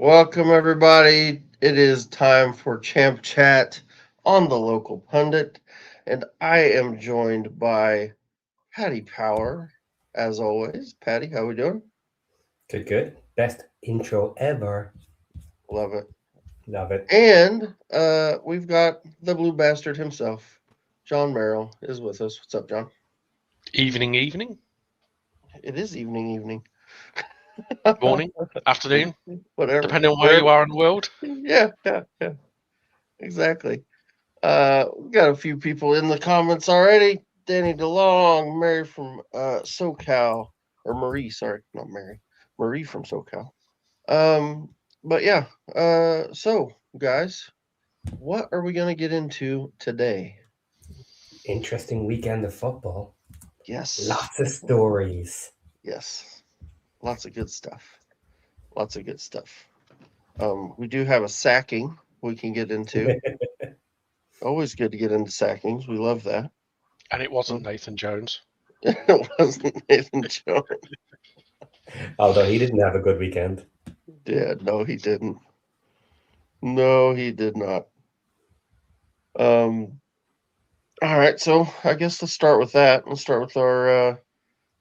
Welcome, everybody. It is time for Champ Chat on the local pundit, and I am joined by Patty Power, as always. Patty, how we doing? Good, good. Best intro ever. Love it. Love it. And we've got the blue bastard himself, John Merrill, is with us. What's up, John? Evening, evening, It is evening. morning, afternoon, Whatever. depending on where you Wherever. are in the world. Yeah. Exactly. We got a few people in the comments already. Danny DeLong, Mary from SoCal, or Marie, sorry, not Mary. Marie from SoCal. But yeah, so guys, what are we gonna get into today? Interesting weekend of football. Yes, Lots of stories. yes, lots of good stuff. Lots of good stuff. We do have a sacking we can get into. Always good to get into sackings. We love that. And it wasn't Nathan Jones. It wasn't Nathan Jones. Although he didn't have a good weekend. Yeah, no, he didn't. No, he did not. Um, all right, so I guess let's start with that. Let's start with our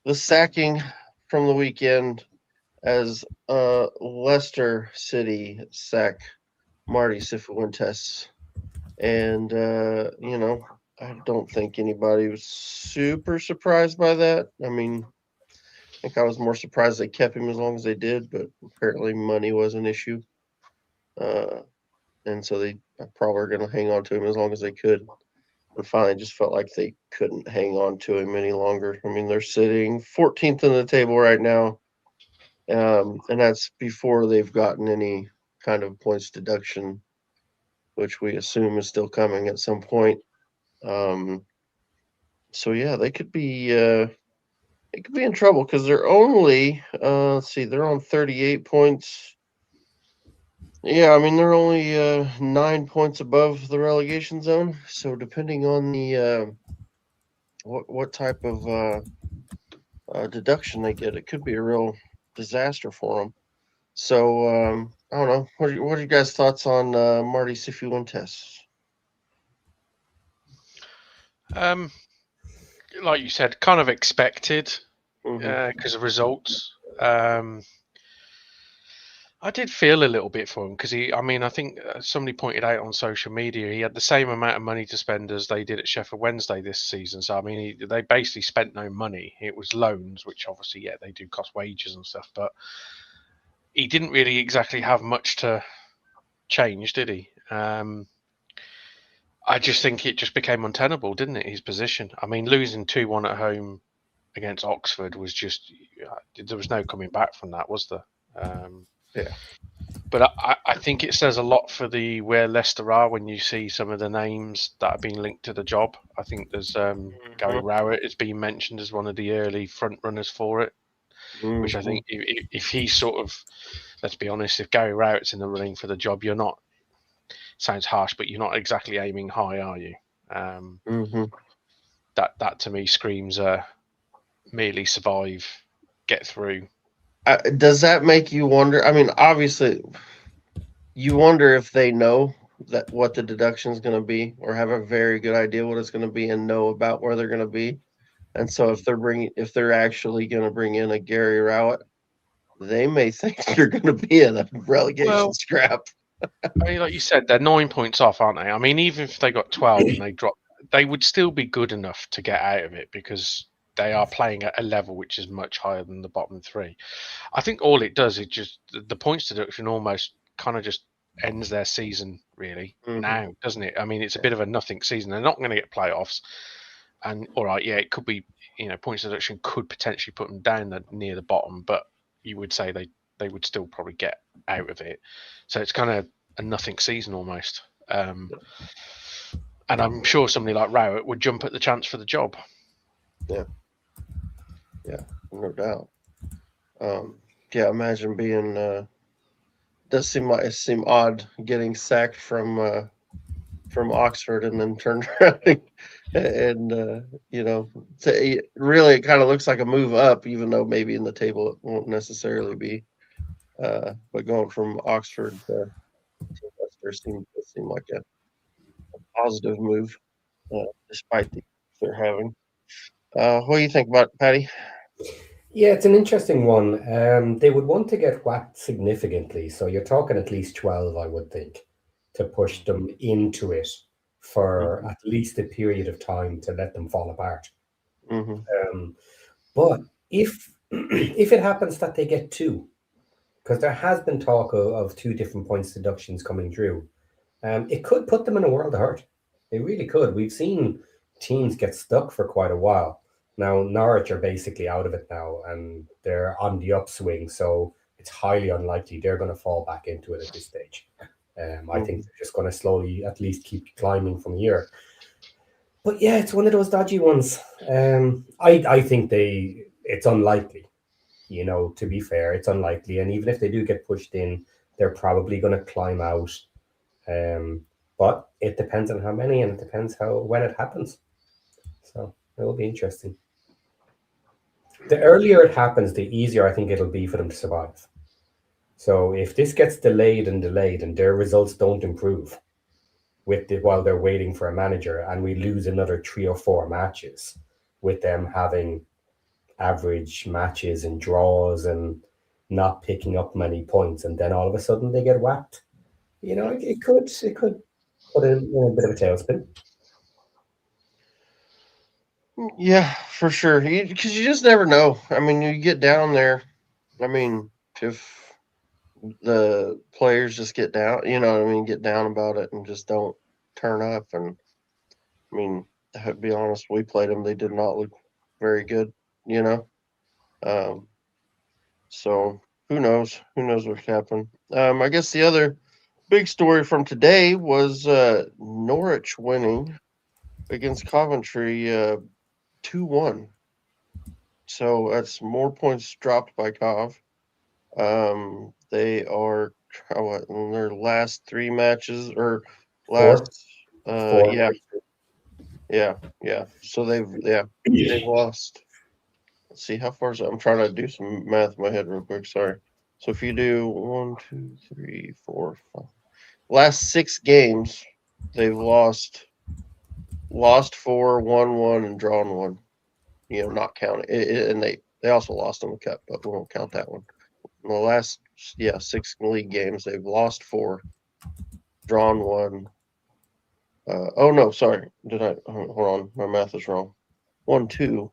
the sacking from the weekend as Leicester City sack Marti Cifuentes, and I don't think anybody was super surprised by that. I mean, I think I was more surprised they kept him as long as they did, but apparently money was an issue. Uh, and so they probably are going to hang on to him as long as they could. And finally, just felt like they couldn't hang on to him any longer. I mean, they're sitting 14th in the table right now, and that's before they've gotten any kind of points deduction, which we assume is still coming at some point. Um, so yeah, they could be in trouble because they're only let's see, they're on 38 points. Yeah, I mean they're only 9 points above the relegation zone. So depending on the what type of deduction they get, it could be a real disaster for them. So I don't know. What are you guys' thoughts on Marty Cifuentes? Um, like you said, kind of expected Mm-hmm. because of results. I did feel a little bit for him because I think somebody pointed out on social media he had the same amount of money to spend as they did at Sheffield Wednesday this season. So, I mean, they basically spent no money. It was loans, which obviously, yeah, they do cost wages and stuff, but he didn't really exactly have much to change, did he? I just think it just became untenable, didn't it? His position. I mean, losing 2-1 at home against Oxford was just there was no coming back from that, was there? Yeah. But I think it says a lot for the where Leicester are when you see some of the names that are being linked to the job. I think there's Gary Rowett has been mentioned as one of the early front runners for it, which I Mm-hmm. think if he's sort of, let's be honest, if Gary Rowett's in the running for the job, you're not, sounds harsh, but you're not exactly aiming high, are you? Um, Mm-hmm. that to me screams merely survive, get through. Does that make you wonder? I mean, obviously, you wonder if they know that what the deduction is going to be, or have a very good idea what it's going to be, and know about where they're going to be. And so, if they're actually going to bring in a Gary Rowett, they may think they're going to be in a relegation Well, scrap. I mean, like you said, they're 9 points off, aren't they? I mean, even if they got 12 and they drop, they would still be good enough to get out of it because they are playing at a level which is much higher than the bottom three. I think all it does is just the points deduction almost kind of just ends their season really Mm-hmm. now, doesn't it? I mean, it's a bit of a nothing season. They're not going to get playoffs, and all right, yeah, it could be, points deduction could potentially put them down near the bottom, but you would say they would still probably get out of it. So it's kind of a nothing season almost. And I'm sure somebody like Rowett would jump at the chance for the job. Yeah, yeah, no doubt. Yeah, imagine being. Does seem odd getting sacked from Oxford and then turned around and really it kind of looks like a move up, even though maybe in the table it won't necessarily be. But going from Oxford to Leicester seemed like a positive move, despite the they're having. What do you think about it, Patty? Yeah, it's an interesting one. They would want to get whacked significantly, so you're talking at least 12, I would think, to push them into it for Mm-hmm. at least a period of time to let them fall apart. Mm-hmm. Um, but if if it happens that they get two, because there has been talk of two different points deductions coming through, it could put them in a world of hurt. It really could. We've seen teams get stuck for quite a while. Now, Norwich are basically out of it now and they're on the upswing. So it's highly unlikely they're going to fall back into it at this stage. I Mm-hmm. think they're just going to slowly at least keep climbing from here. But yeah, it's one of those dodgy ones. I think it's unlikely. To be fair, it's unlikely. And even if they do get pushed in, they're probably going to climb out, but it depends on how many, and it depends how when it happens. So it will be interesting. The earlier it happens, the easier I think it'll be for them to survive. So if this gets delayed and their results don't improve while they're waiting for a manager, and we lose another 3 or 4 matches with them having average matches and draws and not picking up many points, and then all of a sudden they get whacked. It could put in a bit of a tailspin. Yeah, for sure. Because you just never know. I mean, you get down there. I mean, if the players just get down, get down about it and just don't turn up. And I mean, to be honest, we played them. They did not look very good, you know. Um, so who knows? Who knows what could happen? I guess the other big story from today was Norwich winning against Coventry 2-1. So that's more points dropped by Cov. They are in their last 3 matches or Four, last four. yeah. So they've lost. Let's see how far is that? I'm trying to do some math in my head real quick. Sorry. So if you do 1, 2, 3, 4, 5, last 6 games, they've lost 4, won 1, and drawn 1. Not counting it, and they also lost in the cup, but we won't count that one. In the last 6 league games, they've lost 4, drawn 1. Oh no, sorry. Did I hold on? My math is wrong. 1, 2.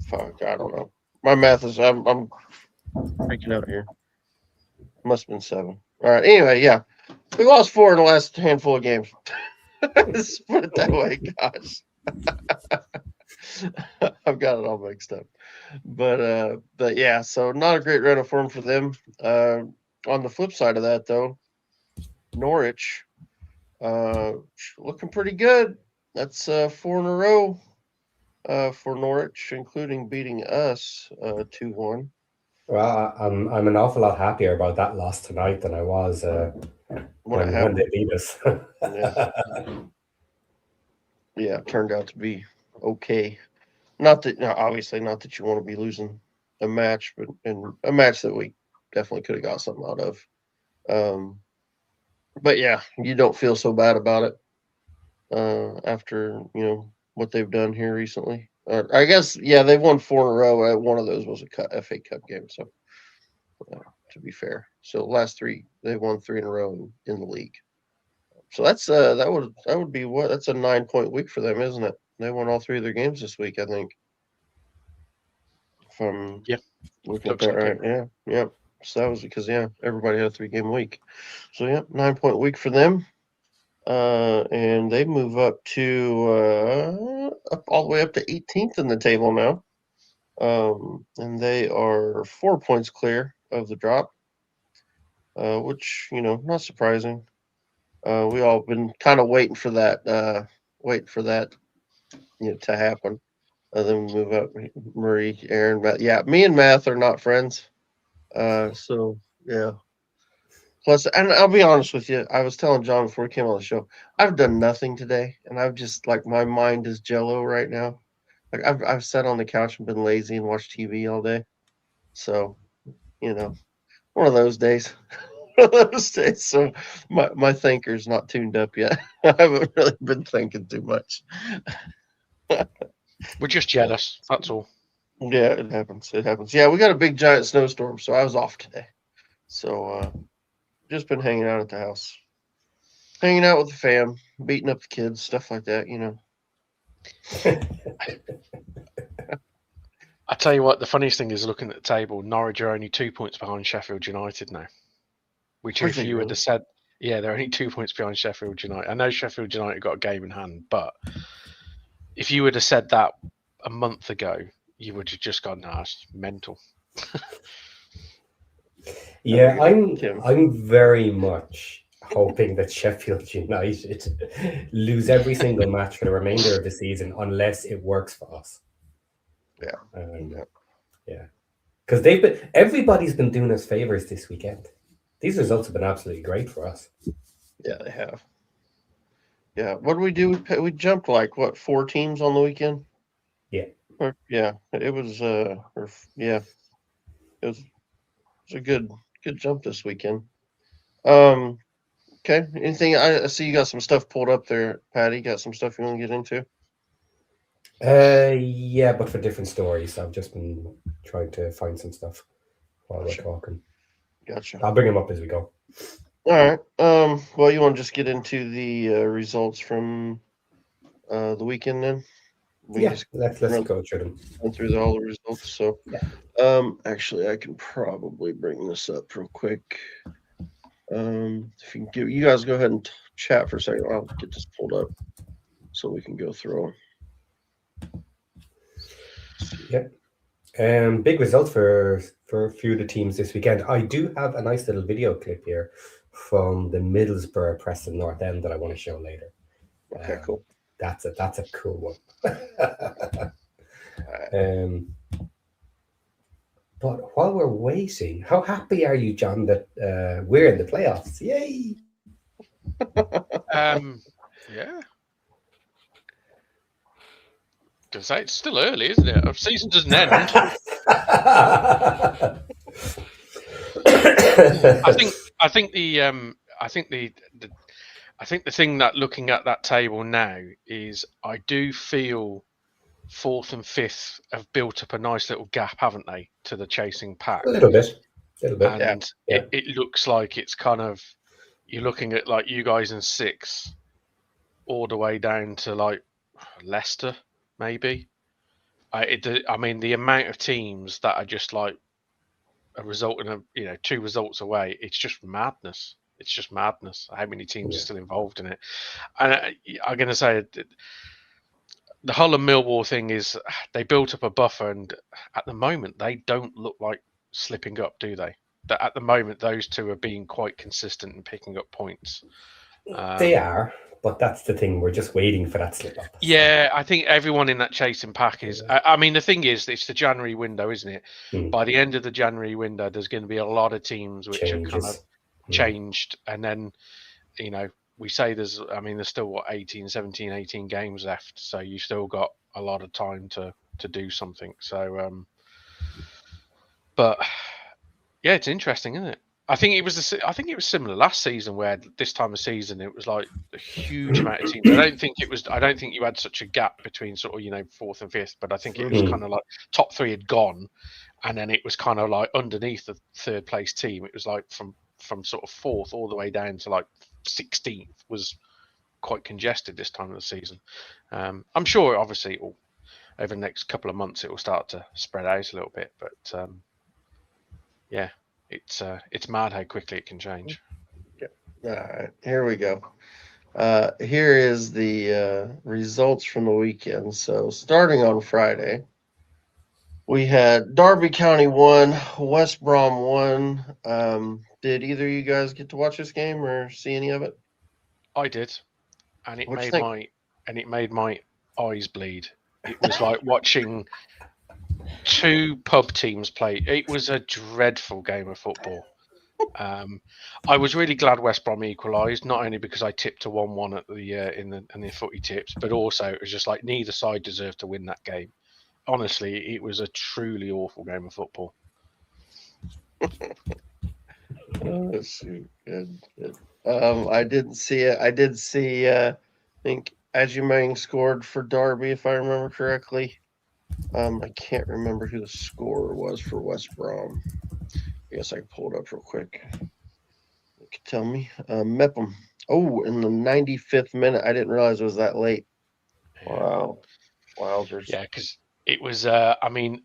Fuck, I don't know. My math is I'm freaking out here. Must have been 7. All right. Anyway, yeah, we lost 4 in the last handful of games. Let's put it that way. Gosh, I've got it all mixed up. But yeah, so not a great run of form for them. On the flip side of that, though, Norwich looking pretty good. That's 4 in a row for Norwich, including beating us 2-1. Well, I'm an awful lot happier about that loss tonight than I was When it when they happened, beat us. yeah, yeah, it turned out to be okay. Not that, obviously, not that you want to be losing a match, but in a match that we definitely could have got something out of. Um, but yeah, you don't feel so bad about it after what they've done here recently. I guess they've won 4 in a row. One of those was a FA Cup game, so to be fair, so last 3 they've won 3 in a row in the league. So that would be what that's a 9-point week for them, isn't it? They won all 3 of their games this week, I think. If I'm Yeah, looking at looks that like right, it. yeah. So that was because everybody had a 3-game week. So 9-point week for them. And they move up all the way up to 18th in the table now. And they are 4 points clear of the drop, which not surprising. We all been kind of waiting for that to happen. Then we move up. Marie, Aaron, Matt. Yeah, me and Math are not friends. So yeah. Plus, and I'll be honest with you, I was telling John before we came on the show, I've done nothing today, and I've just like my mind is jello right now. Like I've sat on the couch and been lazy and watched TV all day. So one of those days. One of those days. So my thinker's not tuned up yet. I haven't really been thinking too much. We're just jealous. That's all. Yeah, it happens. It happens. Yeah, we got a big giant snowstorm, so I was off today. So just been hanging out at the house, hanging out with the fam, beating up the kids, stuff like that. I tell you what, the funniest thing is looking at the table. Norwich are only 2 points behind Sheffield United now. Which, Are if they you would really? have said, yeah, they're only 2 points behind Sheffield United. I know Sheffield United got a game in hand, but if you would have said that a month ago, you would have just gone, nah, it's mental. Yeah, Tim. I'm very much hoping that Sheffield United lose every single match for the remainder of the season unless it works for us. Yeah. Yeah, because everybody's been doing us favors this weekend. These results have been absolutely great for us. Yeah, they have. Yeah. What did we do? We jumped like what 4 teams on the weekend? Yeah. It was. It was a good jump this weekend. Okay. Anything? I see you got some stuff pulled up there, Patty. Got some stuff you want to get into? Yeah, but for different stories. I've just been trying to find some stuff while we're talking. Gotcha. I'll bring them up as we go. All right. Well, you want to just get into the results from the weekend then? Let's go through them. Run through all the results. So, yeah. Actually, I can probably bring this up real quick. If you guys go ahead and chat for a second, I'll get this pulled up so we can go through them. Yeah. Big results for a few of the teams this weekend. I do have a nice little video clip here from the Middlesbrough Preston North End that I want to show later. Okay, cool. That's a cool one. But while we're waiting, how happy are you, John, that we're in the playoffs? Yay! Yeah. Because it's still early, isn't it? Our season doesn't end. I think the thing that looking at that table now is I do feel fourth and fifth have built up a nice little gap, haven't they, to the chasing pack? A little bit. And it looks like it's kind of, you're looking at like you guys in sixth all the way down to like Leicester, maybe. I mean, the amount of teams that are just like a result in two results away, it's just madness. It's just madness how many teams are still involved in it. And I'm going to say the Hull and Millwall thing is they built up a buffer, and at the moment they don't look like slipping up, do they? That at the moment those two are being quite consistent and picking up points. They are, but that's the thing. We're just waiting for that slip up. Yeah, I think everyone in that chasing pack is. I mean, the thing is, it's the January window, isn't it? By the end of the January window, there's going to be a lot of teams which are kind of changed, and then we say there's still 17, 18 games left, so you still got a lot of time to do something. So, but yeah, it's interesting, isn't it? I think it was similar last season, where this time of season it was like a huge amount of teams. I don't think you had such a gap between sort of fourth and fifth, but I think it was kind of like top three had gone, and then it was kind of like underneath the third place team. It was like from sort of fourth all the way down to like 16th was quite congested this time of the season. I'm sure, obviously, over the next couple of months it will start to spread out a little bit, but yeah. It's mad how quickly it can change. All right, here we go. Here is the results from the weekend. So starting on Friday, we had Derby County 1, West Brom 1. Did either of you guys get to watch this game or see any of it? I did, and it made my eyes bleed. It was like watching two pub teams play. It was a dreadful game of football. I was really glad West Brom equalised, not only because I tipped a 1-1 at the in the footy tips, but also it was just like neither side deserved to win that game. Honestly, it was a truly awful game of football. Oh, shoot. Good. I didn't see it. I did see, I think Ajimang scored for Derby, if I remember correctly. I can't remember who the scorer was for West Brom. I guess I can pull it up real quick. You can tell me. Mepham. Oh, in the 95th minute. I didn't realize it was that late. Wow. Wowzers. Yeah, because it was. I mean,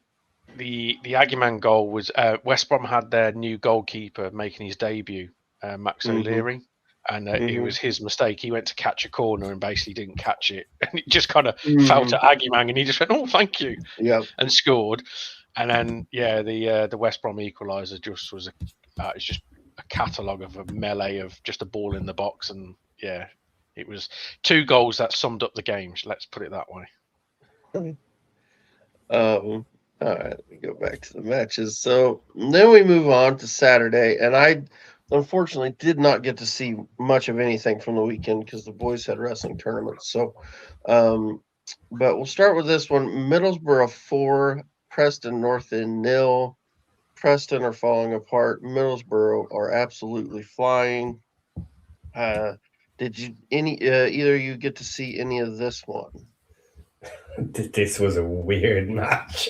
the Aguiman goal was West Brom had their new goalkeeper making his debut, Max O'Leary, and it was his mistake. He went to catch a corner and basically didn't catch it, and it just kind of fell to Aguiman, and he just went, "Oh, thank you," and scored. And then the West Brom equaliser just was it's just a catalogue of a melee of just a ball in the box, and it was 2 goals that summed up the game. Let's put it that way. All right, let me go back to the matches. So then we move on to Saturday, and I unfortunately did not get to see much of anything from the weekend because the boys had wrestling tournaments. So, but we'll start with this one: Middlesbrough 4, Preston North End 0. Preston are falling apart. Middlesbrough are absolutely flying. Did you either of you get to see any of this one? This was a weird match.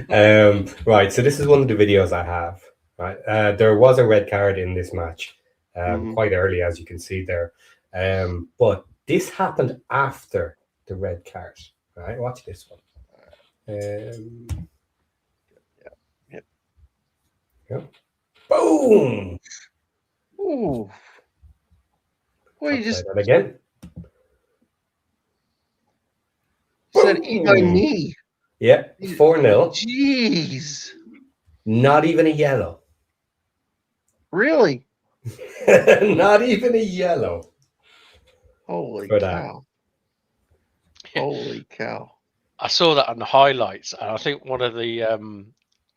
Right, so this is one of the videos I have. Right, there was a red card in this match, quite early, as you can see there. But this happened after the red card. Right, watch this one. Boom! Ooh. Well, you just that again. said eat my knee. Yeah, 4-0. Jeez. Not even a yellow. Really? Not even a yellow. Holy cow. Holy cow. I saw that on the highlights, and I think one of the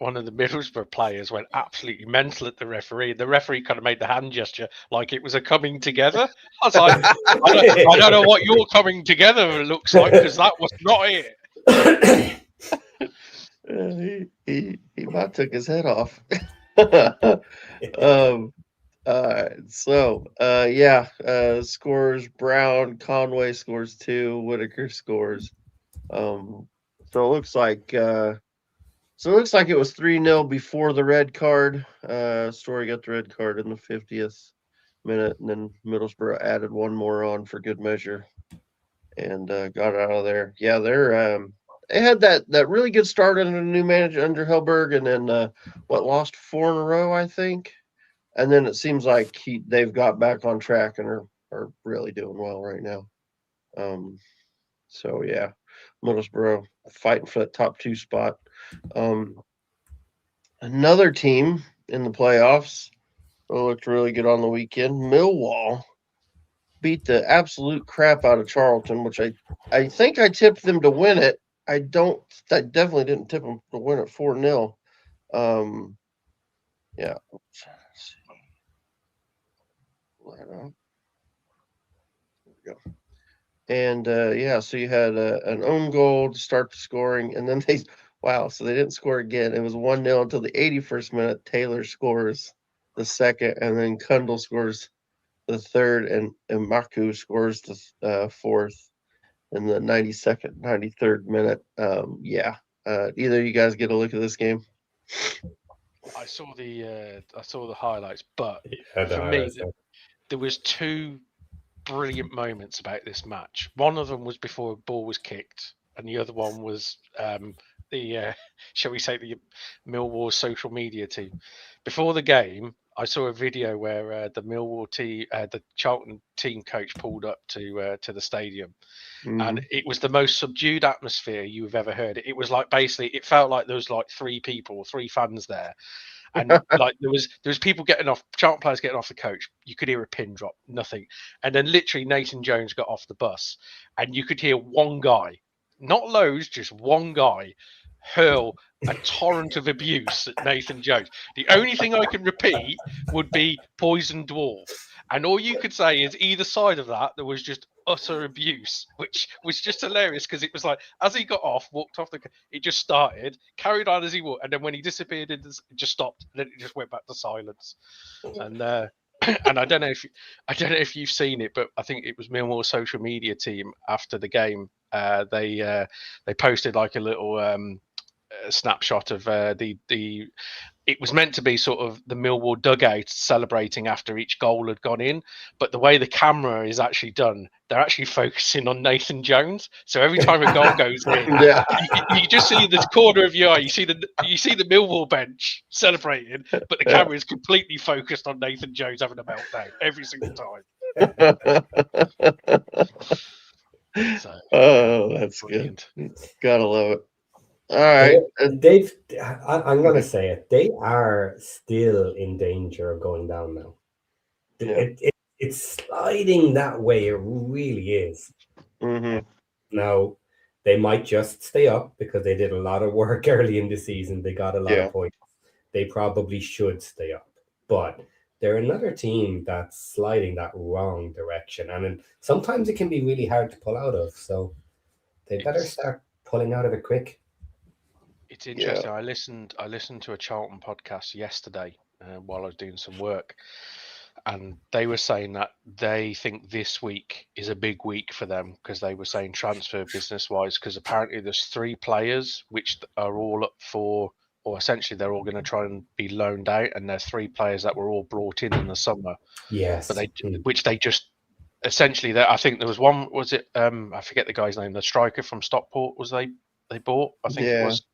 Middlesbrough players went absolutely mental at the referee. The referee kind of made the hand gesture like it was a coming together. I was like, I don't know what your coming together looks like, because that was not it. He about took his head off. Scores: Brown, Conway scores 2, Whitaker scores. So it looks like it was 3-0 before the red card. Story got the red card in the 50th minute, and then Middlesbrough added one more on for good measure and got out of there. Yeah, they had that really good start under the new manager under Hellberg, and then lost 4 in a row, I think. And then it seems like they've got back on track and are really doing well right now. So yeah, Middlesbrough fighting for that top 2 spot. Another team in the playoffs looked really good on the weekend. Millwall beat the absolute crap out of Charlton, which I think I tipped them to win it. I definitely didn't tip them to win it 4-0. Yeah. There we go. And so you had an own goal to start the scoring, and then so they didn't score again. It was 1-0 until the 81st minute. Taylor scores the second, and then Kundal scores the third, and Maku scores the fourth in the 92nd, 93rd minute. Either of you guys get a look at this game? I saw the highlights, but for me, there was 2 brilliant moments about this match. One of them was before a ball was kicked, and the other one was shall we say, the Millwall social media team. Before the game, I saw a video where the Millwall team, the Charlton team coach pulled up to the stadium, and it was the most subdued atmosphere you've ever heard. It was like, basically, it felt like there was like 3 fans there. And like there was people getting off, Charlton players getting off the coach. You could hear a pin drop, nothing. And then literally Nathan Jones got off the bus, and you could hear one guy, not loads, just one guy, hurl a torrent of abuse at Nathan Jones. The only thing I can repeat would be Poison Dwarf. And all you could say is either side of that, there was just utter abuse, which was just hilarious because it was like as he got off, walked off it just started, carried on as he walked, and then when he disappeared, it just stopped, and then it just went back to silence. And and I don't know if you've seen it, but I think it was Millwall's social media team after the game. They posted like a little snapshot of the it was meant to be sort of the Millwall dugout celebrating after each goal had gone in, but the way the camera is actually done, they're actually focusing on Nathan Jones. So every time a goal goes in, Yeah. you just see the corner of your eye. You see the Millwall bench celebrating, but the camera is completely focused on Nathan Jones having a meltdown every single time. So, Oh, that's brilliant. good. Gotta love it. All right. I'm going to say it. They are still in danger of going down now. Yeah. It's sliding that way. It really is. Mm-hmm. Now, they might just stay up because they did a lot of work early in the season. They got a lot of points. They probably should stay up. But they're another team that's sliding that wrong direction. And sometimes it can be really hard to pull out of. So they better start pulling out of it quick. It's interesting. I listened to a Charlton podcast yesterday while I was doing some work, and they were saying that they think this week is a big week for them because they were saying transfer business wise, because apparently there's 3 players which are all up for, or essentially they're all going to try and be loaned out, and there's 3 players that were all brought in the summer. Yes, but they just essentially, I think there was one, was it I forget the guy's name, the striker from Stockport was they bought, I think it was.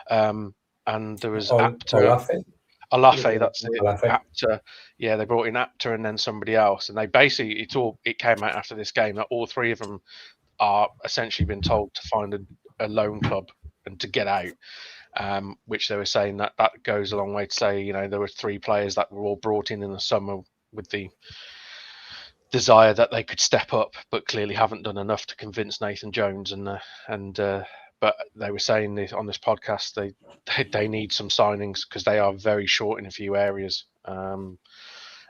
And there was Alafe, that's it. Apter, yeah, they brought in Apter and then somebody else, and they basically it came out after this game that all 3 of them are essentially been told to find a loan club and to get out. Which they were saying that goes a long way to say, you know, there were 3 players that were all brought in the summer with the desire that they could step up, but clearly haven't done enough to convince Nathan Jones but they were saying this on this podcast, they need some signings because they are very short in a few areas. And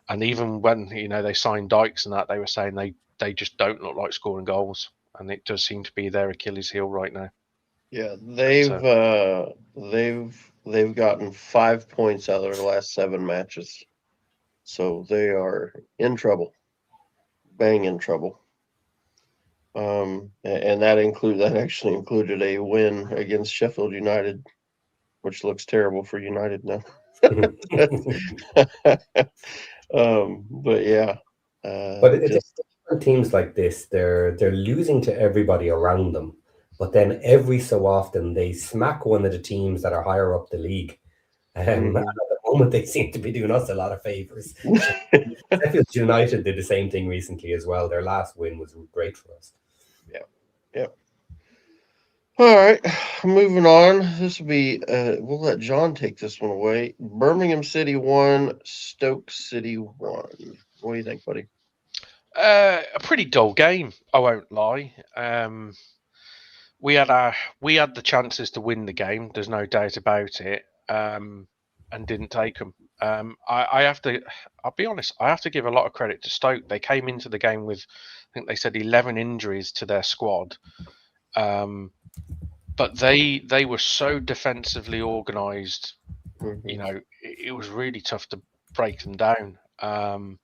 even when, you know, they signed Dykes and that, they were saying they just don't look like scoring goals, and it does seem to be their Achilles heel right now. Yeah, they've gotten 5 points out of their last 7 matches, so they are in trouble, bang in trouble. And that actually included a win against Sheffield United, which looks terrible for United now. But yeah. But it's teams like this, they're losing to everybody around them, but then every so often they smack one of the teams that are higher up the league. And at the moment, they seem to be doing us a lot of favors. Sheffield United did the same thing recently as well. Their last win was great for us. Yeah. All right, moving on. This will be, we'll let John take this one away. Birmingham City 1, Stoke City 1. What do you think, buddy? A pretty dull game, I won't lie. We had the chances to win the game. There's no doubt about it, and didn't take them. I'll be honest. I have to give a lot of credit to Stoke. They came into the game with, I think they said 11 injuries to their squad, but they were so defensively organised. You know, it was really tough to break them down. And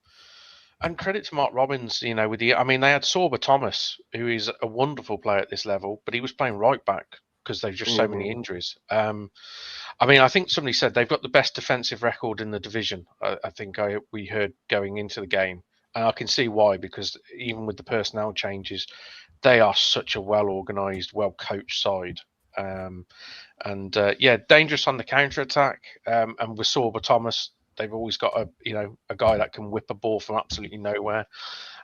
credit to Mark Robbins, you know, they had Sorba Thomas, who is a wonderful player at this level, but he was playing right back because there's just so many injuries. I think somebody said they've got the best defensive record in the division. I think we heard going into the game, and I can see why, because even with the personnel changes, they are such a well-organised, well-coached side. Dangerous on the counter-attack, and with Sorba Thomas, they've always got a guy that can whip a ball from absolutely nowhere.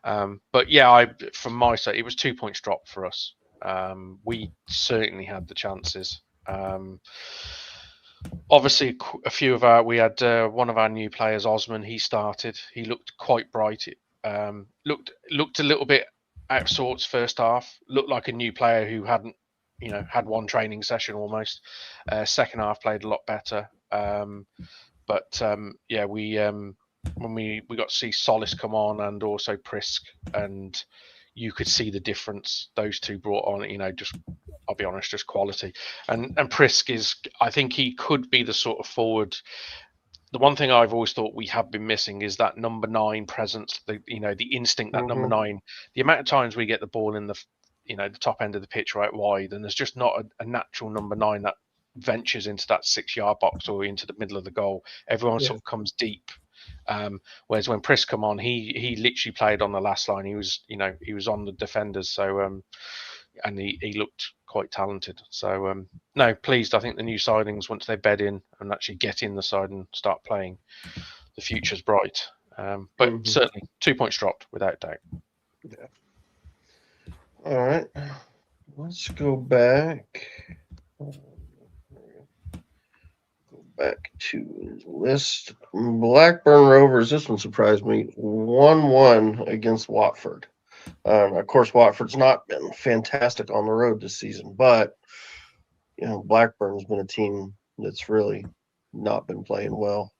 From my side, it was 2 points dropped for us. We certainly had the chances. Obviously, we had one of our new players, Osman. He started. He looked quite bright. Looked a little bit out of sorts first half. Looked like a new player who hadn't, had one training session almost. Second half played a lot better. When we got to see Solis come on and also Prisk, and you could see the difference those two brought on. Just I'll be honest, just quality. And Prisk is, I think he could be the sort of forward. The one thing I've always thought we have been missing is that number 9 presence. The instinct that number 9. The amount of times we get the ball in the top end of the pitch right wide, and there's just not a natural number 9 that ventures into that 6-yard box or into the middle of the goal. Everyone sort of comes deep. Whereas when Prisk come on, he literally played on the last line. He was on the defenders. So and he looked quite talented. So no, pleased. I think the new signings, once they bed in and actually get in the side and start playing, the future's bright. But certainly 2 points dropped without doubt. Yeah. All right, let's go back. Back to his list. Blackburn Rovers. This one surprised me. 1-1 against Watford. Of course, Watford's not been fantastic on the road this season, but Blackburn's been a team that's really not been playing well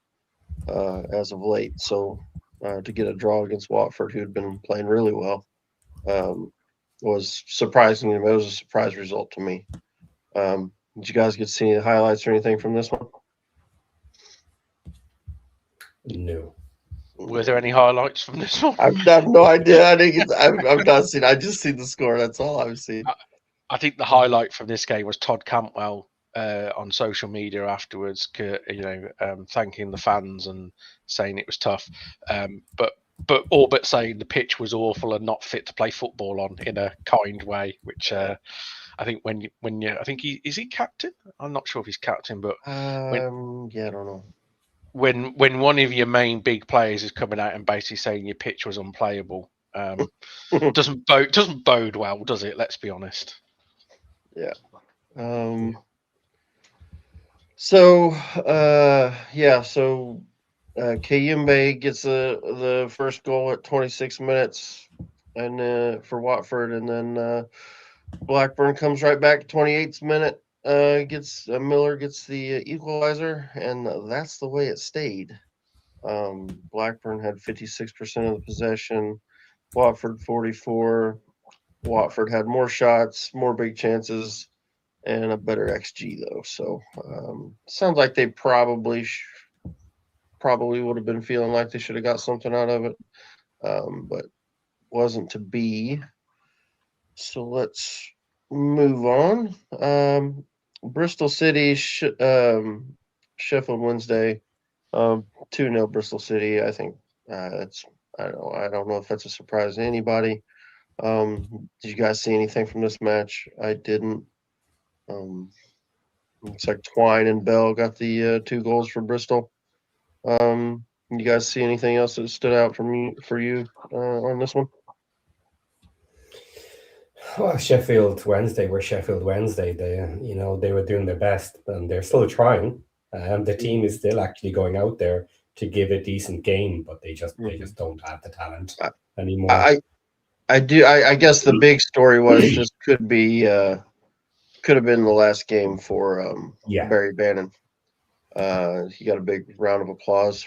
as of late. So to get a draw against Watford, who had been playing really well, was surprising to me. It was a surprise result to me. Did you guys get to see any highlights or anything from this one? No. Were there any highlights from this one? I've got no idea. I've not seen. I just seen the score. That's all I've seen. I think the highlight from this game was Todd Cantwell on social media afterwards, thanking the fans and saying it was tough, but all but saying the pitch was awful and not fit to play football on in a kind way. Which I think I think is he captain? I'm not sure if he's captain, but I don't know. When one of your main big players is coming out and basically saying your pitch was unplayable, doesn't bode well, does it? Let's be honest. Yeah. So Kayembe gets the first goal at 26 minutes, and for Watford, and then Blackburn comes right back at 28th minute. Miller gets the equalizer, and that's the way it stayed. Blackburn had 56% of the possession, Watford 44%. Watford had more shots, more big chances, and a better XG though. So sounds like they probably would have been feeling like they should have got something out of it, but wasn't to be. So let's move on. Bristol City, Sheffield Wednesday, 2-0 Bristol City. I think I don't know if that's a surprise to anybody. Did you guys see anything from this match? I didn't. Looks like Twine and Bell got the 2 goals for Bristol. You guys see anything else that stood out for you on this one? Well, Sheffield Wednesday were Sheffield Wednesday. They were doing their best, and they're still trying. The team is still actually going out there to give a decent game, but they just don't have the talent anymore. I guess the big story was just could have been the last game for Barry Bannon. He got a big round of applause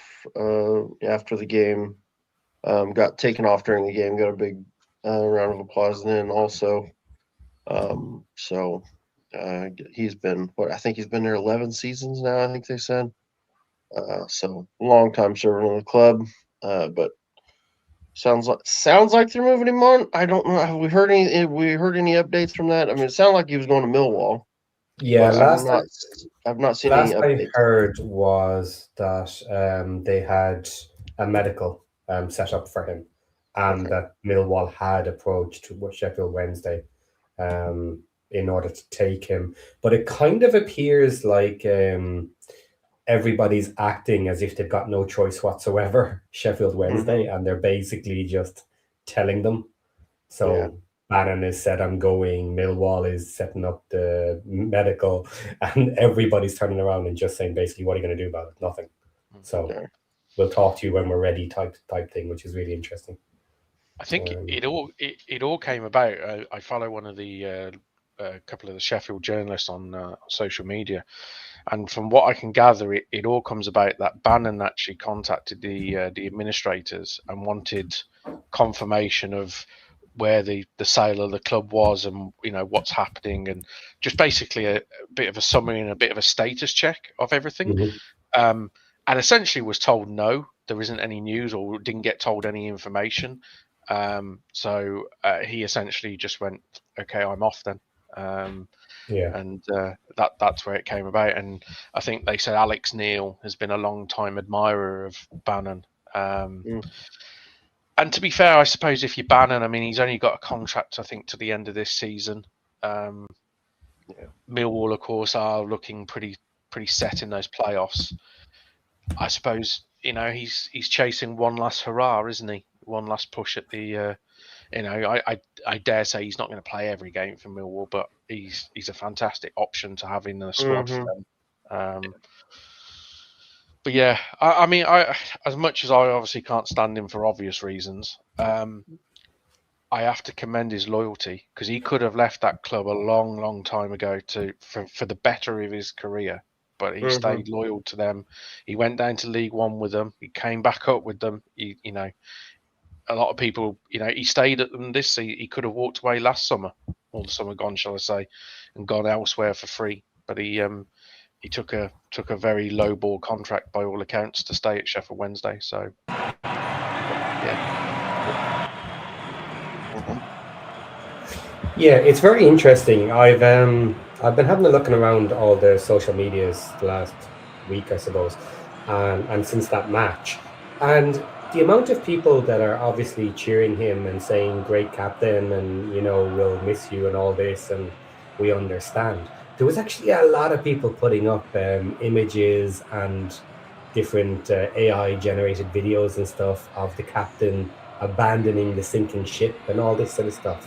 after the game. Got taken off during the game. Got a big round of applause then also. He's been I think he's been there 11 seasons now. I think they said. So long time serving in the club. But sounds like they're moving him on. I don't know. Have we heard any updates from that? I mean, it sounded like he was going to Millwall. Yeah, I've not seen any updates. I heard was that they had a medical set up for him, and that Millwall had approached Sheffield Wednesday in order to take him. But it kind of appears like everybody's acting as if they've got no choice whatsoever, Sheffield Wednesday, and they're basically just telling them. So Bannon is said, I'm going, Millwall is setting up the medical, and everybody's turning around and just saying basically, what are you going to do about it? Nothing. So we'll talk to you when we're ready type thing, which is really interesting. I think it all came about. I follow one of the couple of the Sheffield journalists on social media, and from what I can gather, it all comes about that Bannon actually contacted the administrators and wanted confirmation of where the sale of the club was, and what's happening, and just basically a bit of a summary and a bit of a status check of everything. Mhm. And essentially was told no, there isn't any news, or didn't get told any information. So he essentially just went, okay, I'm off then. Yeah. And that's where it came about. And I think they said Alex Neil has been a long time admirer of Bannon. And to be fair, I suppose if you Bannon, I mean, he's only got a contract, I think, to the end of this season. Millwall, of course, are looking pretty set in those playoffs. I suppose he's chasing one last hurrah, isn't he? One last push at the. I dare say he's not going to play every game for Millwall, but he's a fantastic option to have in the squad for them. But yeah, I mean, as much as I obviously can't stand him for obvious reasons, I have to commend his loyalty, because he could have left that club a long time ago for the better of his career, but he stayed loyal to them. He went down to League One with them. He came back up with them. A lot of people, he stayed at them this season. He could have walked away last summer, or the summer gone, shall I say, and gone elsewhere for free. But he took a very low ball contract by all accounts to stay at Sheffield Wednesday. So Yeah, it's very interesting. I've been having a looking around all the social medias the last week, I suppose, and since that match, and the amount of people that are obviously cheering him and saying "great captain" and we'll miss you and all this, and we understand. There was actually a lot of people putting up images and different AI generated videos and stuff of the captain abandoning the sinking ship and all this sort of stuff.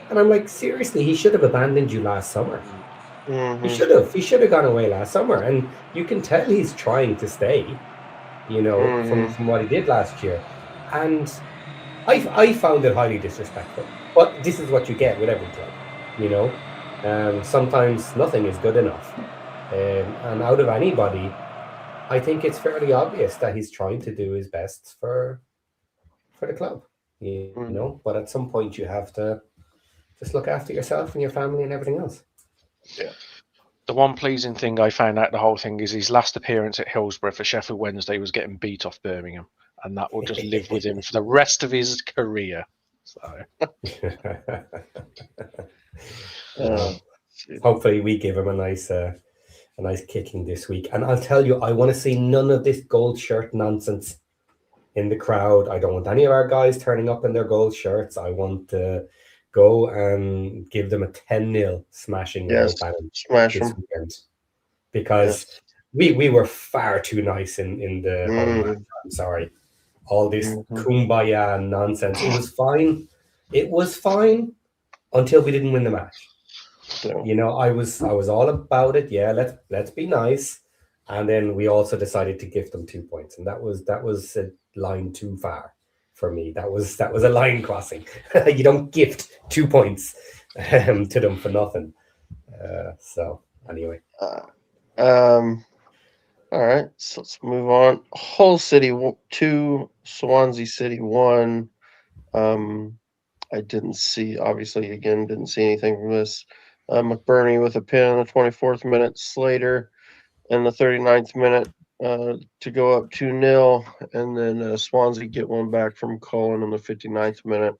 And I'm like, seriously, he should have abandoned you last summer. He should have. He should have gone away last summer. And you can tell he's trying to stay, from what he did last year. And I found it highly disrespectful. But this is what you get with every club. Sometimes nothing is good enough. And out of anybody, I think it's fairly obvious that he's trying to do his best for the club. But at some point you have to just look after yourself and your family and everything else. Yeah. The one pleasing thing I found out the whole thing is his last appearance at Hillsborough for Sheffield Wednesday was getting beat off Birmingham, and that will just live with him for the rest of his career. So, hopefully, we give him a nice kicking this week. And I'll tell you, I want to see none of this gold shirt nonsense in the crowd. I don't want any of our guys turning up in their gold shirts. I want to go and give them a 10-0 smashing Yes, smash this them. weekend, because we were far too nice in the home match. I'm sorry, all this kumbaya nonsense. It was fine. It was fine until we didn't win the match. I was all about it. Yeah, let's be nice. And then we also decided to gift them 2 points, and that was a line too far for me. That was a line crossing. You don't gift 2 points to them for nothing. So anyway, all right, so let's move on. Hull City 2, Swansea City 1. I didn't see anything from this. McBurney with a pin in the 24th minute, Slater in the 39th minute to go up 2-0, and then Swansea get one back from Cullen in the 59th minute.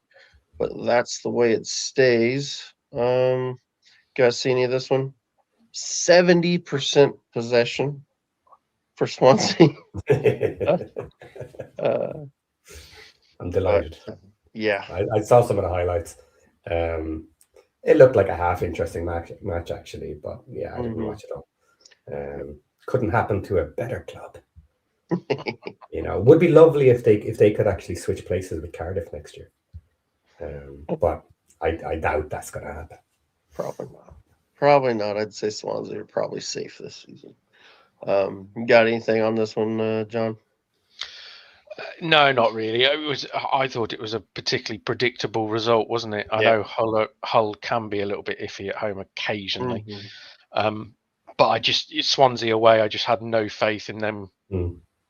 But that's the way it stays. Guys see any of this one? 70% possession for Swansea. I'm delighted. Yeah, I saw some of the highlights. It looked like a half interesting match actually, but yeah, I didn't watch it all. Couldn't happen to a better club. Would be lovely if they could actually switch places with Cardiff next year. But I doubt that's going to happen. Probably not. I'd say Swansea are probably safe this season. You got anything on this one, John? No, not really. I thought it was a particularly predictable result, wasn't it? I know Hull can be a little bit iffy at home occasionally, but Swansea away. I just had no faith in them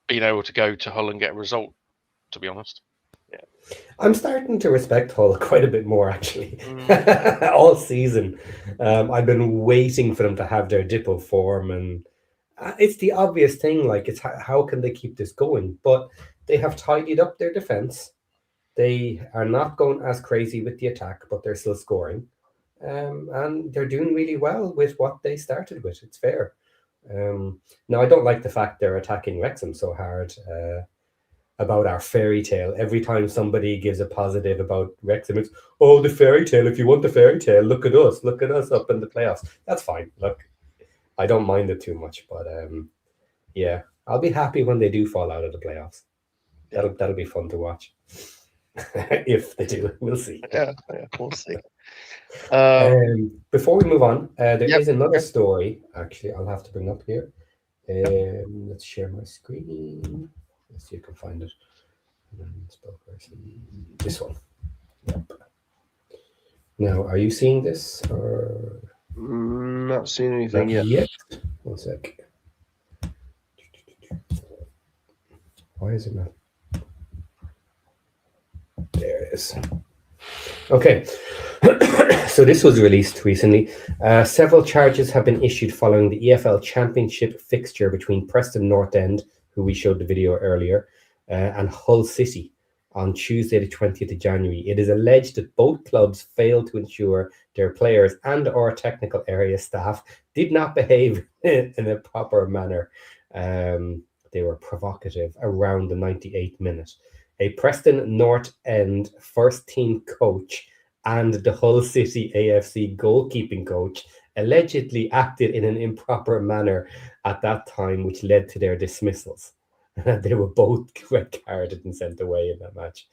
being able to go to Hull and get a result, to be honest. I'm starting to respect Hull quite a bit more, actually. Mm. All season, I've been waiting for them to have their dip of form, and it's the obvious thing. Like, it's how can they keep this going? But they have tidied up their defense. They are not going as crazy with the attack, but they're still scoring, and they're doing really well with what they started with. It's fair. Now, I don't like the fact they're attacking Wrexham so hard. About our fairy tale. Every time somebody gives a positive about Wrexham, it's, oh, the fairy tale. If you want the fairy tale, look at us. Look at us up in the playoffs. That's fine. Look, I don't mind it too much, but yeah, I'll be happy when they do fall out of the playoffs. That'll be fun to watch. If they do, we'll see. Yeah, we'll see. Before we move on, there is Yep. another story. Actually, I'll have to bring up here. Let's share my screen. Let's see if I can find it. This one. Yep. Now, are you seeing this or Not seeing anything not yet. yet? 1 sec. Why is it not? There it is. Okay. So this was released recently. Several charges have been issued following the EFL Championship fixture between Preston North End, who we showed the video earlier, and Hull City on Tuesday, the 20th of January. It is alleged that both clubs failed to ensure their players and or technical area staff did not behave in a proper manner. They were provocative around the 98th minute. A Preston North End first team coach and the Hull City AFC goalkeeping coach allegedly acted in an improper manner at that time, which led to their dismissals. They were both red carded and sent away in that match.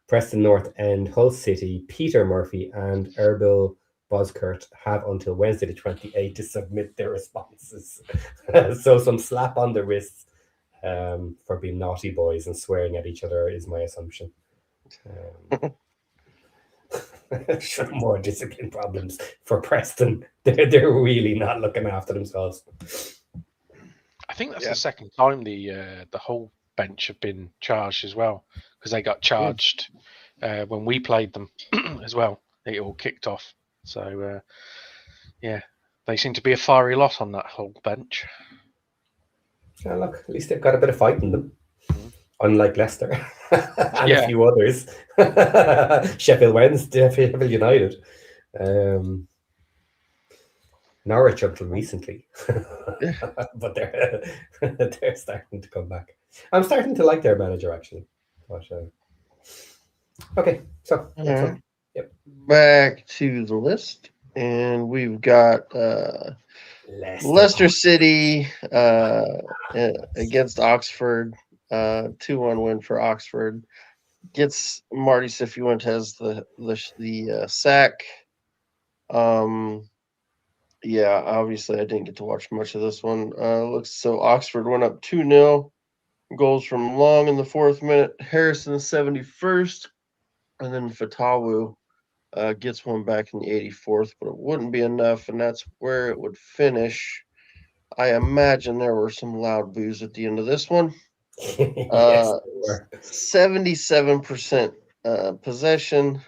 Preston North End, Hull City, Peter Murphy, and Erbil Boskurt have until Wednesday the 28th to submit their responses. So some slap on the wrists for being naughty boys and swearing at each other is my assumption. More discipline problems for Preston. They're really not looking after themselves. I think that's the second time the whole bench have been charged as well, because they got charged when we played them as well. It all kicked off. So yeah, they seem to be a fiery lot on that whole bench. Yeah, look, at least they've got a bit of fight in them. Unlike Leicester and a few others. Sheffield Wednesday, Sheffield United. Norwich until recently. But they're starting to come back. I'm starting to like their manager, actually. But, okay, so yep. Back to the list. And we've got Leicester City against Oxford. 2-1 win for Oxford. Gets Marti Cifuentes the sack. Yeah, obviously I didn't get to watch much of this one. Looks so Oxford went up 2-0. Goals from Long in the 4th minute, Harrison 71st, and then Fatawu gets one back in the 84th, but it wouldn't be enough, and that's where it would finish. I imagine there were some loud boos at the end of this one. Yes, 77% possession,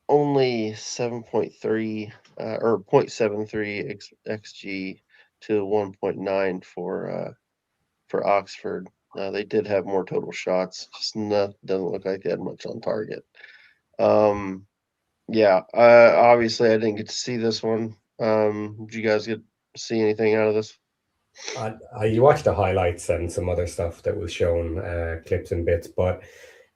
only 7.3 or 0.73 xG to 1.9 for Oxford. They did have more total shots, just doesn't look like they had much on target. Yeah, obviously I didn't get to see this one. Did you guys get to see anything out of this? You watched the highlights and some other stuff that was shown, clips and bits, but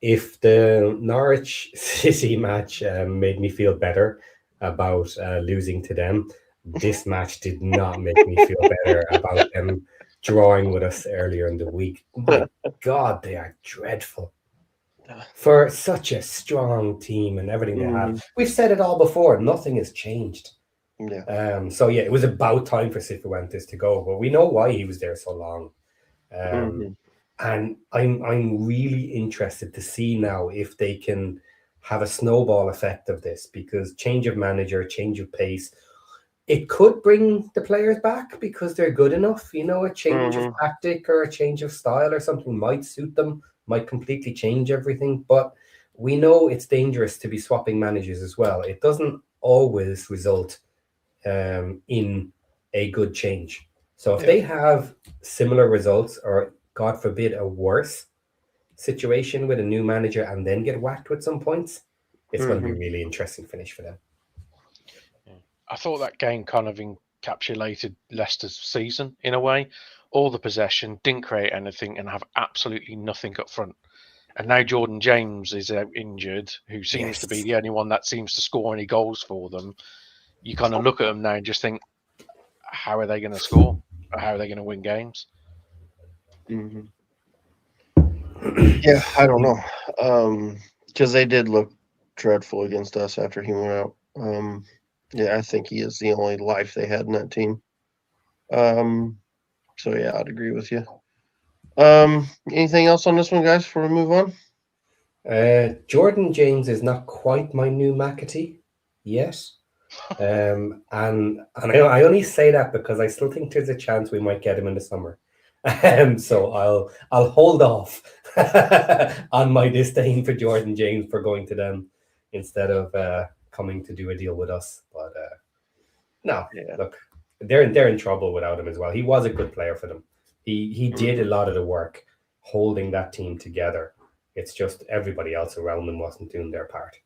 if the Norwich City match made me feel better about losing to them, this match did not make me feel better about them drawing with us earlier in the week. My God, they are dreadful. For such a strong team and everything they have. We've said it all before, nothing has changed. Yeah. So yeah, it was about time for Cifuentes to go, but we know why he was there so long. And I'm really interested to see now if they can have a snowball effect of this, because change of manager, change of pace, it could bring the players back because they're good enough. You know, a change of tactic or a change of style or something might suit them might completely change everything. But we know it's dangerous to be swapping managers as well. It doesn't always result in a good change. So if they have similar results, or God forbid, a worse situation with a new manager and then get whacked with some points, it's going to be a really interesting finish for them. I thought that game kind of encapsulated Leicester's season in a way. All the possession, didn't create anything, and have absolutely nothing up front. And now Jordan James is injured, who seems to be the only one that seems to score any goals for them. You kind of look at them now and just think, how are they going to score? Or how are they going to win games? Yeah, I don't know. Because they did look dreadful against us after he went out. Yeah, I think he is the only life they had in that team. So yeah, I'd agree with you. Anything else on this one, guys, before we move on? Jordan James is not quite my new McAtee yet. And I only say that because I still think there's a chance we might get him in the summer. So I'll hold off on my disdain for Jordan James for going to them instead of coming to do a deal with us. But look, they're in trouble without him as well. He was a good player for them. He did a lot of the work holding that team together. It's just everybody else around them wasn't doing their part.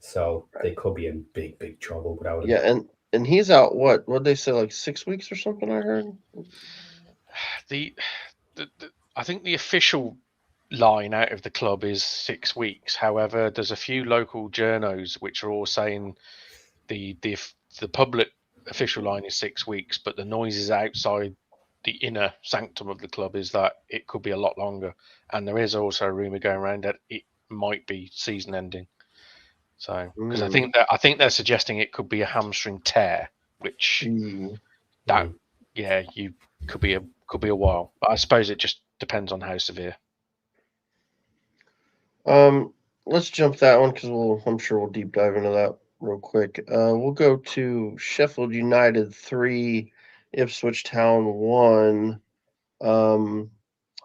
So they could be in big trouble without him. Yeah, and he's out, what'd they say, like 6 weeks or something, I heard? I think the official line out of the club is 6 weeks. However, there's a few local journos which are all saying the public official line is 6 weeks, but the noises outside the inner sanctum of the club is that it could be a lot longer. And there is also a rumor going around that it might be season ending. So, because I think they're suggesting it could be a hamstring tear, which you could be a while. But I suppose it just depends on how severe. Let's jump that one because I'm sure we'll deep dive into that real quick. We'll go to Sheffield United 3, Ipswich Town 1.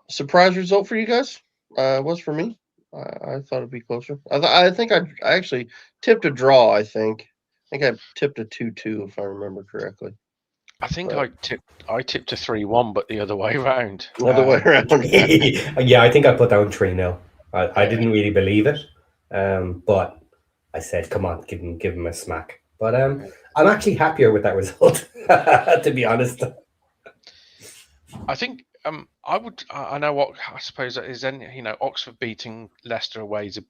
Surprise result for you guys? Was for me. I thought it'd be closer. I think I actually tipped a draw. I think I tipped a 2-2 if I remember correctly. I think I tipped a 3-1, but the other way around. Other way around. Yeah, I think I put down 3-0. I didn't really believe it, but I said, "Come on, give him a smack." But I'm actually happier with that result, to be honest. I think I know what I suppose that is. Then Oxford beating Leicester away is a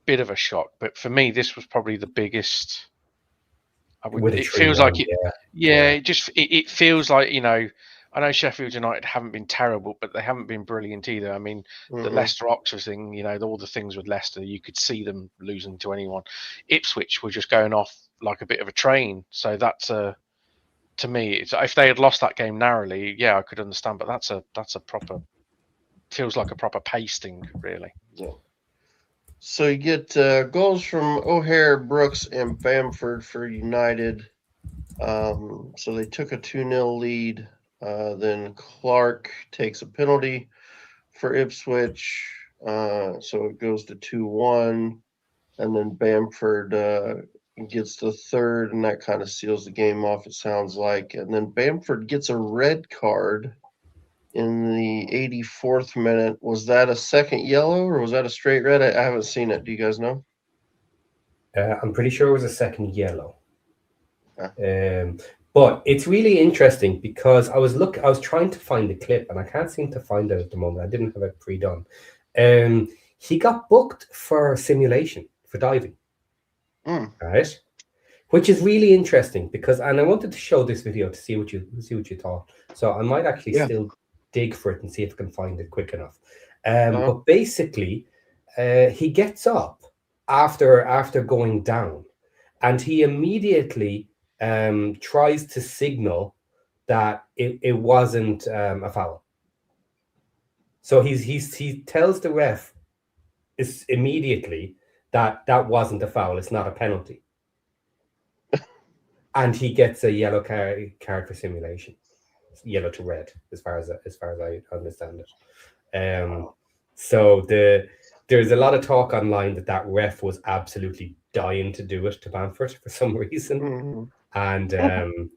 bit of a shock, but for me, this was probably the biggest. It feels like it. Yeah, it feels like I know Sheffield United haven't been terrible, but they haven't been brilliant either. I mean, the Leicester Oxford thing, all the things with Leicester, you could see them losing to anyone. Ipswich were just going off like a bit of a train, so that's to me, if they had lost that game narrowly, yeah, I could understand. But that's a proper, feels like a proper pasting, really. Yeah. So you get goals from O'Hare, Brooks, and Bamford for United. So they took a 2-0 lead. Then Clark takes a penalty for Ipswich. So it goes to 2-1. And then Bamford gets the third, and that kind of seals the game off, it sounds like. And then Bamford gets a red card in the 84th minute. Was that a second yellow or was that a straight red? I haven't seen it. Do you guys know? I'm pretty sure it was a second yellow. But it's really interesting because I was trying to find the clip and I can't seem to find it at the moment. I didn't have it pre-done. He got booked for simulation for diving, right? Which is really interesting because, and I wanted to show this video to see what you thought. So I might actually still dig for it and see if I can find it quick enough. But basically, he gets up after going down, and he immediately tries to signal that it wasn't a foul. So he tells the ref immediately that wasn't a foul. It's not a penalty, and he gets a yellow card for simulation, yellow to red, as far as I understand it. So there's a lot of talk online that ref was absolutely dying to do it to Bamford for some reason. Mhm. And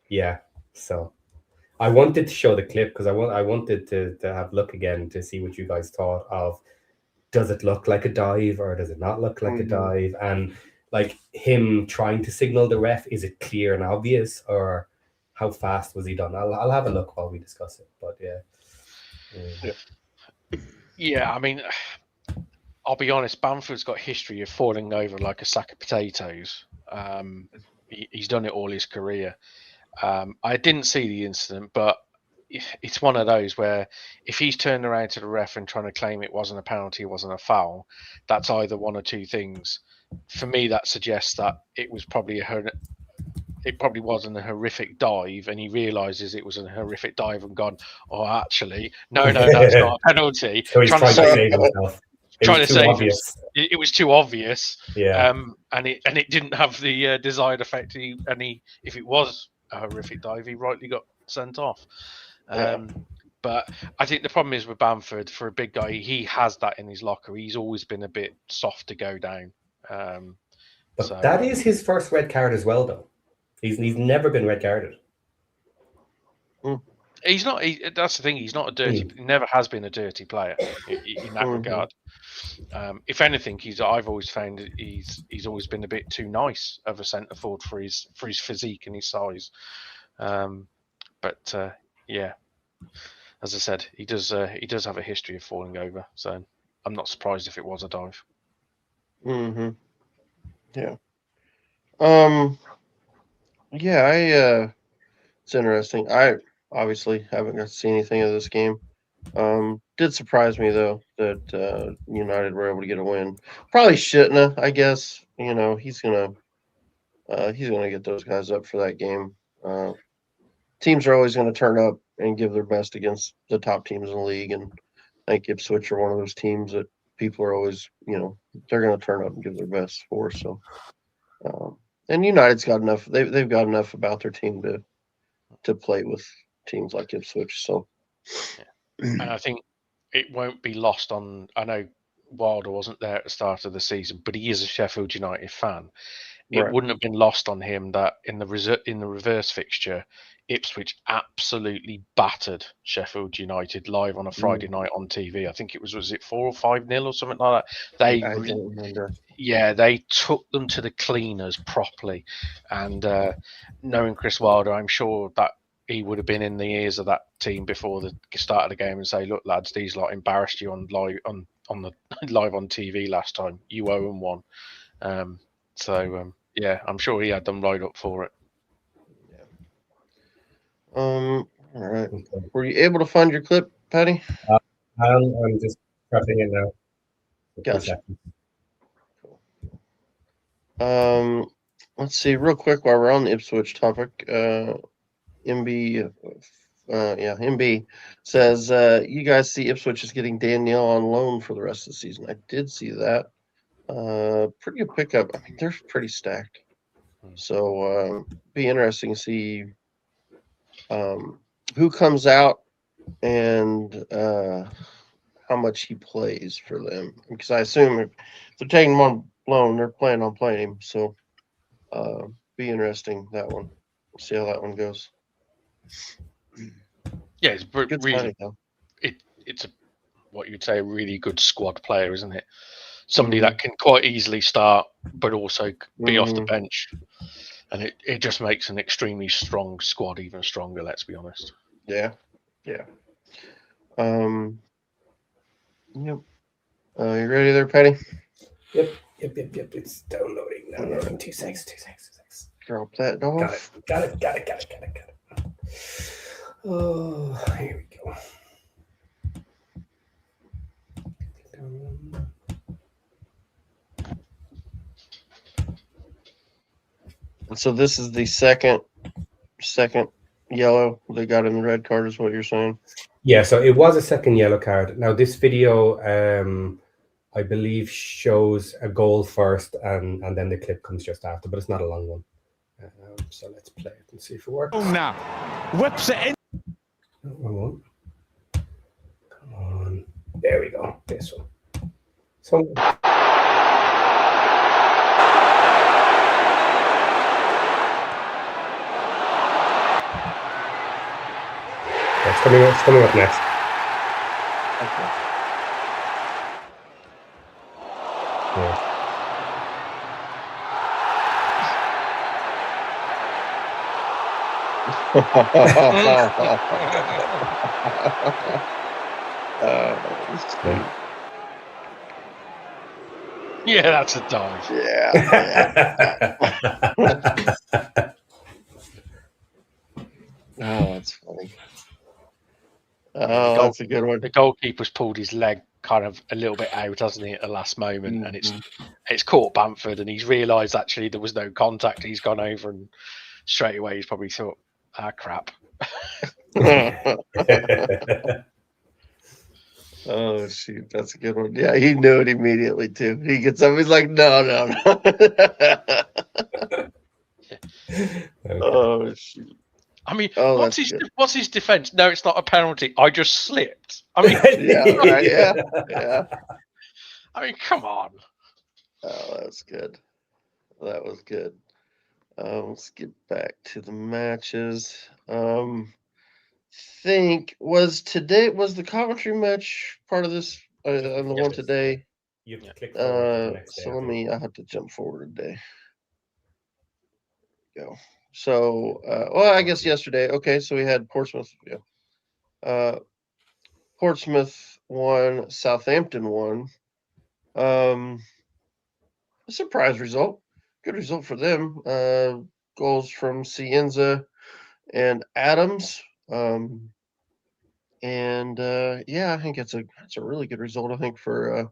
yeah, so I wanted to show the clip because I wanted to have a look again to see what you guys thought of. Does it look like a dive or does it not look like a dive? And like him trying to signal the ref, is it clear and obvious, or how fast was he done? I'll have a look while we discuss it. But yeah. Yeah, I mean, I'll be honest, Bamford's got history of falling over like a sack of potatoes. He's done it all his career. I didn't see the incident, but it's one of those where if he's turned around to the ref and trying to claim it wasn't a penalty, it wasn't a foul, that's either one or two things. For me, that suggests that it was probably it probably wasn't a horrific dive, and he realizes it was a horrific dive and gone, oh, actually, no, that's not a penalty. So he's trying to save himself. Trying to save obvious. It was too obvious. Yeah. And it didn't have the desired effect. If it was a horrific dive, he rightly got sent off. But I think the problem is with Bamford, for a big guy, he has that in his locker. He's always been a bit soft to go down. But that is his first red card as well, though. He's never been red carded. He's not. That's the thing. He's not a dirty. He never has been a dirty player in that regard. If anything, I've always found he's always been a bit too nice of a centre forward for his physique and his size. But yeah, as I said, he does have a history of falling over. So I'm not surprised if it was a dive. Yeah. Yeah. It's interesting. I obviously haven't got to see anything of this game. Did surprise me though that United were able to get a win. Probably shouldn't have, I guess. He's gonna get those guys up for that game. Teams are always gonna turn up and give their best against the top teams in the league, and I think Ipswich are one of those teams that people are always, they're gonna turn up and give their best for. So, and United's got enough. They've got enough about their team to play with teams like Ipswich. So, and I think it won't be lost on. I know Wilder wasn't there at the start of the season, but he is a Sheffield United fan. It wouldn't have been lost on him that in the reverse fixture, Ipswich absolutely battered Sheffield United live on a Friday night on TV. I think was it 4 or 5-0 or something like that. I don't remember. Yeah, they took them to the cleaners properly, and knowing Chris Wilder, I'm sure that he would have been in the ears of that team before the start of the game and say, "Look, lads, these lot embarrassed you on live on TV last time. You owe them one." Yeah, I'm sure he had them right up for it. Yeah. All right. Okay. Were you able to find your clip, Patty? I'm just prepping it now. Gotcha. Cool. Let's see real quick while we're on the Ipswich topic. MB says you guys see Ipswich is getting Danielle on loan for the rest of the season. I did see that. Pretty good pickup. I mean, they're pretty stacked. So be interesting to see who comes out and how much he plays for them. Because I assume if they're taking him on loan, they're planning on playing him. So be interesting, that one. We'll see how that one goes. Yeah, it's good really. It's what you'd say a really good squad player, isn't it? Somebody that can quite easily start, but also be off the bench, and it just makes an extremely strong squad even stronger. Let's be honest. Yeah. Yep. You ready there, Patty? Yep. It's downloading now. 2 seconds. Drop that off. Got it. Oh, here we go. So this is the second yellow they got in the red card, is what you're saying? Yeah, so it was a second yellow card. Now this video, I believe, shows a goal first, and then the clip comes just after, but it's not a long one. So let's play it and see if it works. Now, whips it in. Come on. There we go. This one. So. It's coming up next. Okay. Yeah. Sweet. Yeah, that's a dive. Yeah. Oh, that's funny. Oh, that's a good one. The goalkeeper's pulled his leg kind of a little bit out, hasn't he, at the last moment, and it's caught Bamford, and he's realised actually there was no contact. He's gone over, and straight away he's probably thought, crap. Oh shoot, that's a good one. Yeah, he knew it immediately too. He gets up, he's like, no. Oh shoot. I mean, Oh, what's his defence? No, it's not a penalty. I just slipped. I mean, yeah, right, yeah. I mean, come on. Oh, that's good. That was good. Let's get back to the matches. Was the Coventry match part of this on the one today? You have to click forward to the next day. So I have to jump forward a day. Go. So, I guess yesterday. Okay, so we had Portsmouth. Yeah. Portsmouth won. Southampton won. A surprise result. Good result for them. Goals from Cienza and Adams. I think it's a really good result. I think for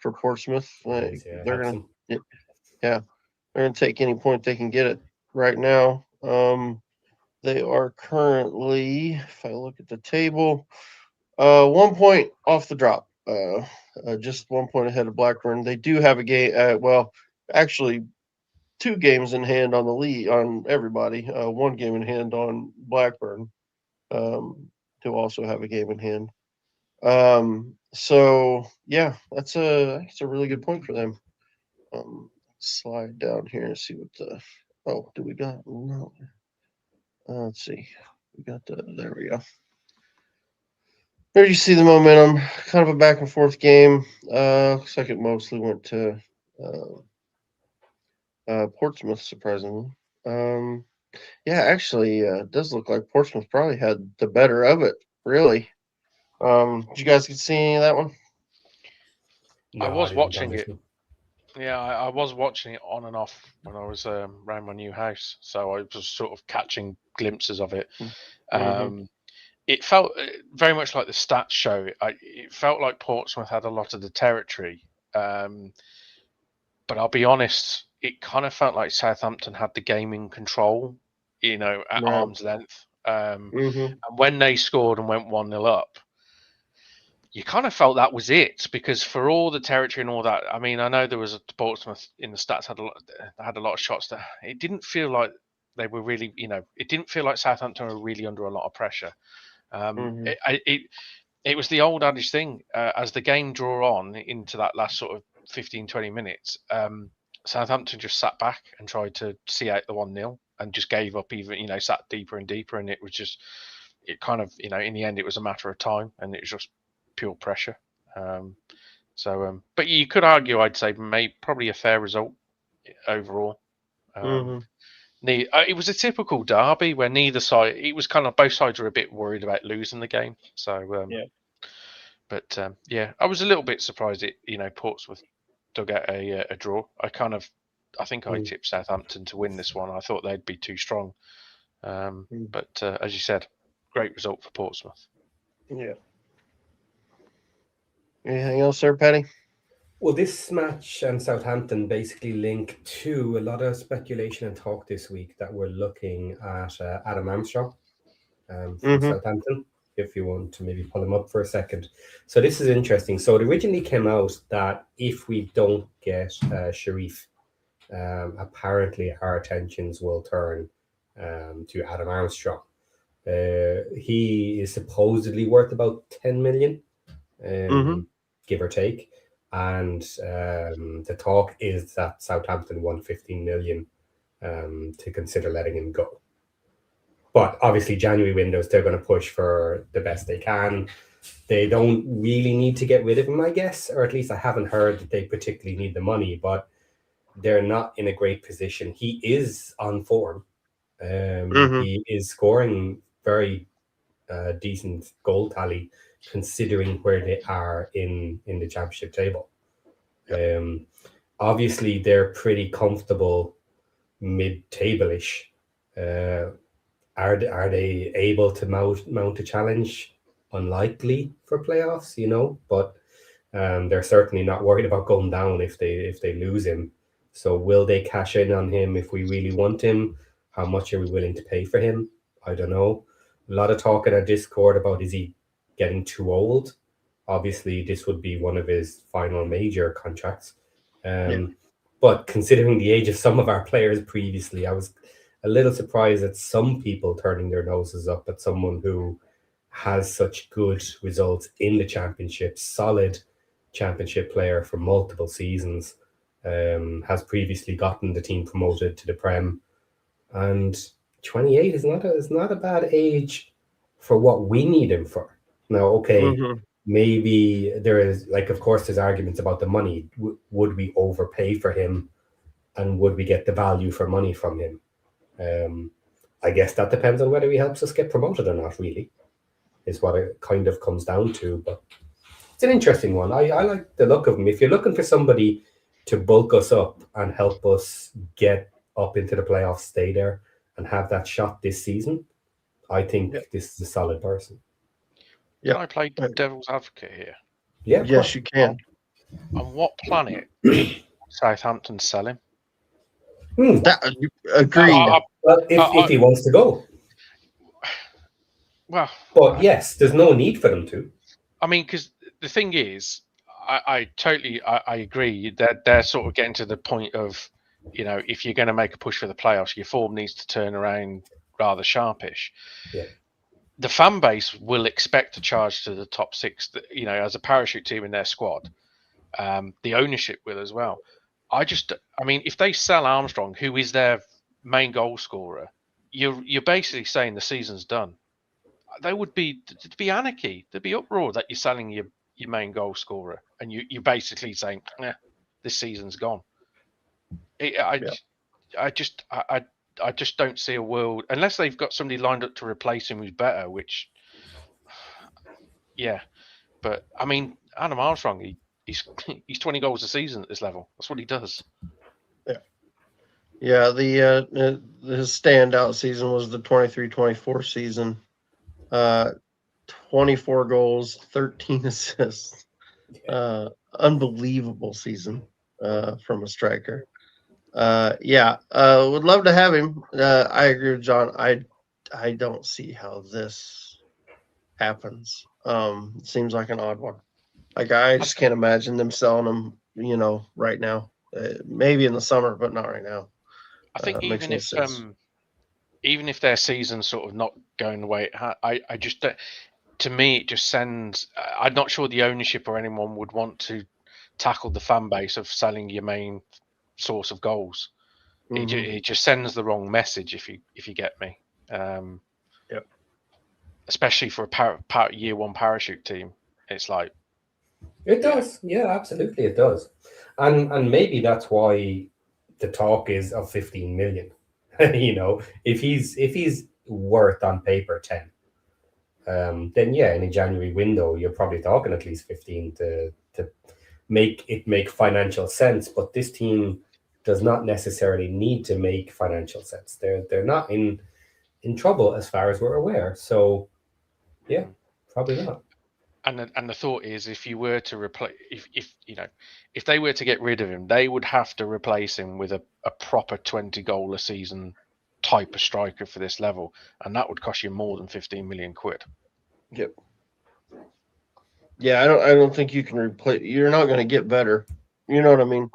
Portsmouth, they're gonna take any point they can get it right now. They are currently, if I look at the table, 1 point off the drop. Just 1 point ahead of Blackburn. They do have a game. Actually, 2 games in hand on the lead on everybody. 1 game in hand on Blackburn, who also have a game in hand. That's a really good point for them. Slide down here and see what do we got? No. Let's see. We got there we go. There you see the momentum, kind of a back and forth game. Looks like it mostly went to Portsmouth, surprisingly. Actually, it does look like Portsmouth probably had the better of it, really. Did you guys get to see any of that one? No, I was watching it. Yeah, I was watching it on and off when I was around my new house, so I was sort of catching glimpses of it. It felt very much like the stats show. It felt like Portsmouth had a lot of the territory, but I'll be honest, it kind of felt like Southampton had the game in control, at arm's length. And when they scored and went 1-0 up, you kind of felt that was it, because for all the territory and all that, I mean, I know there was a Portsmouth in the stats had a lot of shots that it didn't feel like they were really, it didn't feel like Southampton were really under a lot of pressure. It was the old adage thing, as the game drew on into that last sort of 15-20 minutes, Southampton just sat back and tried to see out the 1-0 and just gave up, even, sat deeper and deeper, and it kind of, in the end it was a matter of time, and it was just pure pressure. But you could argue, I'd say, probably a fair result overall. It was a typical derby where neither side. It was kind of both sides were a bit worried about losing the game. So But I was a little bit surprised Portsmouth dug out a draw. I think I tipped Southampton to win this one. I thought they'd be too strong. But as you said, great result for Portsmouth. Yeah. Anything else there, Paddy? Well, this match and Southampton basically link to a lot of speculation and talk this week that we're looking at Adam Armstrong from Southampton, if you want to maybe pull him up for a second. So this is interesting. So it originally came out that if we don't get Sharif, apparently our attentions will turn to Adam Armstrong. He is supposedly worth about 10 million. give or take. And the talk is that Southampton won 15 million to consider letting him go. But obviously, January windows, they're going to push for the best they can. They don't really need to get rid of him, I guess, or at least I haven't heard that they particularly need the money, but they're not in a great position. He is on form. He is scoring very decent goal tally considering where they are in the championship table. Obviously, they're pretty comfortable mid-table-ish. Are they able to mount a challenge? Unlikely for playoffs, but they're certainly not worried about going down if they lose him. So will they cash in on him if we really want him? How much are we willing to pay for him? I don't know. A lot of talk in our Discord about, is he getting too old? Obviously, this would be one of his final major contracts. But considering the age of some of our players previously, I was a little surprised at some people turning their noses up at someone who has such good results in the championship, solid championship player for multiple seasons, has previously gotten the team promoted to the Prem, and 28 is not a bad age for what we need him for. Now, okay, maybe there is, of course, there's arguments about the money. Would we overpay for him, and would we get the value for money from him? I guess that depends on whether he helps us get promoted or not, really, is what it kind of comes down to. But it's an interesting one. I like the look of him. If you're looking for somebody to bulk us up and help us get up into the playoffs, stay there, and have that shot this season, I think this is a solid person. Can I play devil's advocate here? Yeah, yes, you can. On what planet would Southampton sell him? Agreed. If he wants to go. Well, but yes, there's no need for them to. I mean, because the thing is, I totally agree that they're sort of getting to the point of, if you're going to make a push for the playoffs, your form needs to turn around rather sharpish. Yeah. The fan base will expect a charge to the top six, as a parachute team in their squad. The ownership will as well. If they sell Armstrong, who is their main goal scorer, you're basically saying the season's done. There'd be anarchy. There'd be uproar that you're selling your main goal scorer, and you're basically saying, this season's gone. I just don't see a world, unless they've got somebody lined up to replace him who's better. Which, but I mean, Adam Armstrong, he's 20 goals a season at this level. That's what he does. Yeah. The his standout season was the 23-24 season. 24 goals, 13 assists. Unbelievable season from a striker. Would love to have him. I agree with John. I don't see how this happens. It seems like an odd one. I just can't imagine them selling him, right now. Maybe in the summer, but not right now. I think even if their season's sort of not going the way it had, I just don't. To me, it just sends. I'm not sure the ownership or anyone would want to tackle the fan base of selling your main source of goals. It just sends the wrong message if you get me. Especially for a year one parachute team, it's like it does. Yeah, absolutely, it does. And maybe that's why the talk is of 15 million. If he's worth on paper 10. Then in a January window, you're probably talking at least 15 to make financial sense. But this team does not necessarily need to make financial sense. They're not in trouble as far as we're aware. So, probably not. And the thought is, if you were to replace, if they were to get rid of him, they would have to replace him with a proper 20 goal a season type of striker for this level, and that would cost you more than 15 million quid. Yep. Yeah, I don't think you can replace. You're not going to get better. You know what I mean?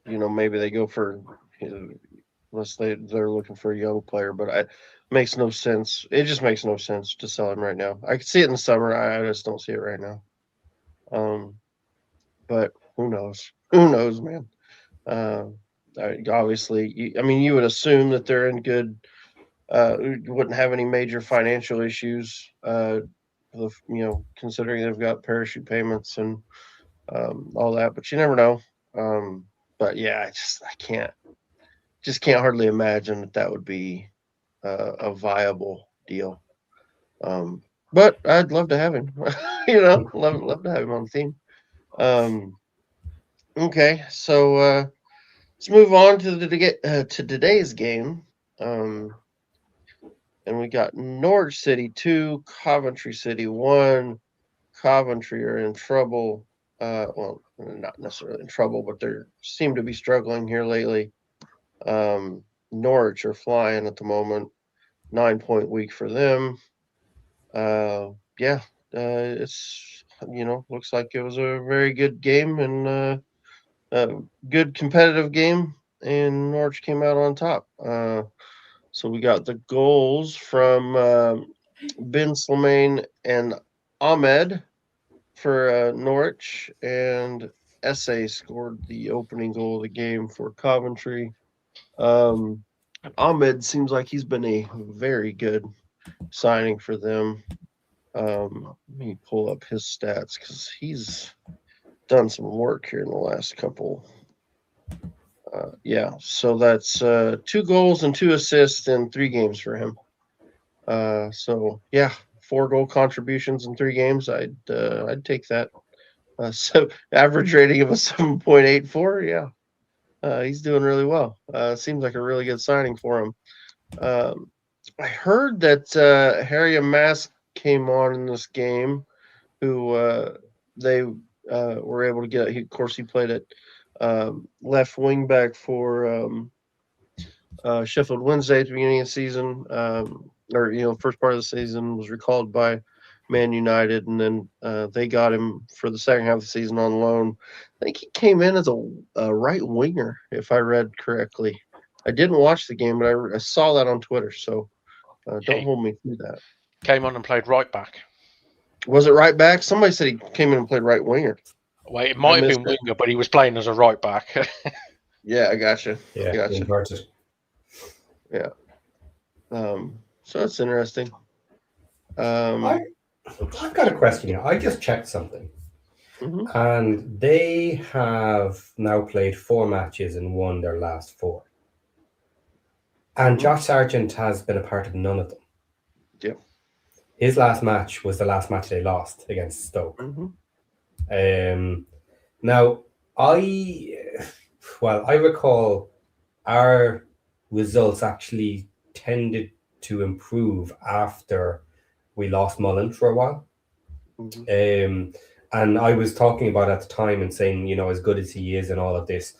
Maybe they go for, unless they're looking for a young player, but it makes no sense. It just makes no sense to sell him right now. I could see it in the summer. I just don't see it right now. But who knows? Who knows, man? Uh, obviously, I mean, you would assume that they're in good. Wouldn't have any major financial issues. Considering they've got parachute payments and all that, but you never know. But yeah, I can't hardly imagine that would be a viable deal. Um, but I'd love to have him. Love to have him on the team. Um, okay, so let's move on to today's game. Um, and we got Norwich City 2, Coventry City 1. Coventry are in trouble. Well, not necessarily in trouble, but they seem to be struggling here lately. Norwich are flying at the moment. 9-point week for them. Yeah, it's looks like it was a very good game and a good competitive game, and Norwich came out on top. So we got the goals from Ben Slimane and Ahmed for Norwich, and Esse scored the opening goal of the game for Coventry. Ahmed seems like he's been a very good signing for them. Let me pull up his stats because he's done some work here in the last couple. So that's 2 goals and 2 assists in 3 games for him. So yeah, 4 goal contributions in 3 games. I'd take that. So average rating of a 7.84. Yeah, he's doing really well. Seems like a really good signing for him. I heard that Harry Mask came on in this game, who they were able to get. Of course, he played at left wing back for Sheffield Wednesday at the beginning of the season, first part of the season, was recalled by Man United, and then they got him for the second half of the season on loan. I think he came in as a right winger, if I read correctly. I didn't watch the game, but I saw that on Twitter, so don't hold me to that. Came on and played right back. Was it right back? Somebody said he came in and played right winger. Well, it might have been winger, but he was playing as a right back. Yeah, I gotcha. Yeah, gotcha. inverted. Yeah. So that's interesting. I've got a question here. I just checked something. Mm-hmm. And they have now played 4 matches and won their last 4. And Josh Sargent has been a part of none of them. Yep. His last match was the last match they lost against Stoke. Mm-hmm. Now, I recall our results actually tended to improve after we lost Mullen for a while. Mm-hmm. And I was talking about at the time and saying, as good as he is and all of this,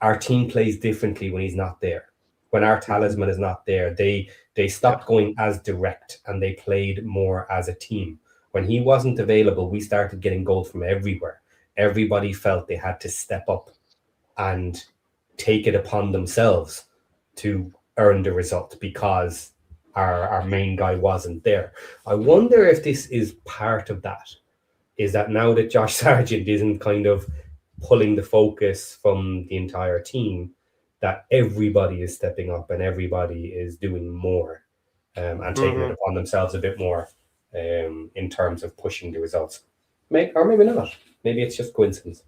our team plays differently when he's not there. When our talisman is not there, they stopped going as direct and they played more as a team. When he wasn't available, we started getting goals from everywhere. Everybody felt they had to step up and take it upon themselves to earn the result because our main guy wasn't there. I wonder if this is part of that. Is that now that Josh Sargent isn't kind of pulling the focus from the entire team, that everybody is stepping up and everybody is doing more and taking it upon themselves a bit more in terms of pushing the results. Or maybe not. Maybe it's just coincidence.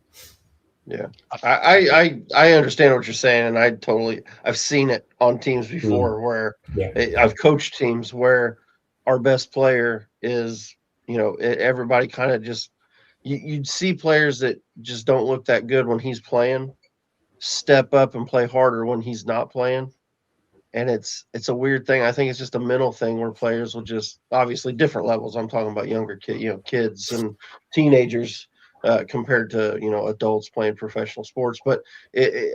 Yeah, I understand what you're saying, and I've seen it on teams before where I've coached teams where our best player is, everybody kind of just, you'd see players that just don't look that good when he's playing, step up and play harder when he's not playing. And it's a weird thing. I think it's just a mental thing where players will just, obviously different levels. I'm talking about younger kids and teenagers compared to adults playing professional sports. But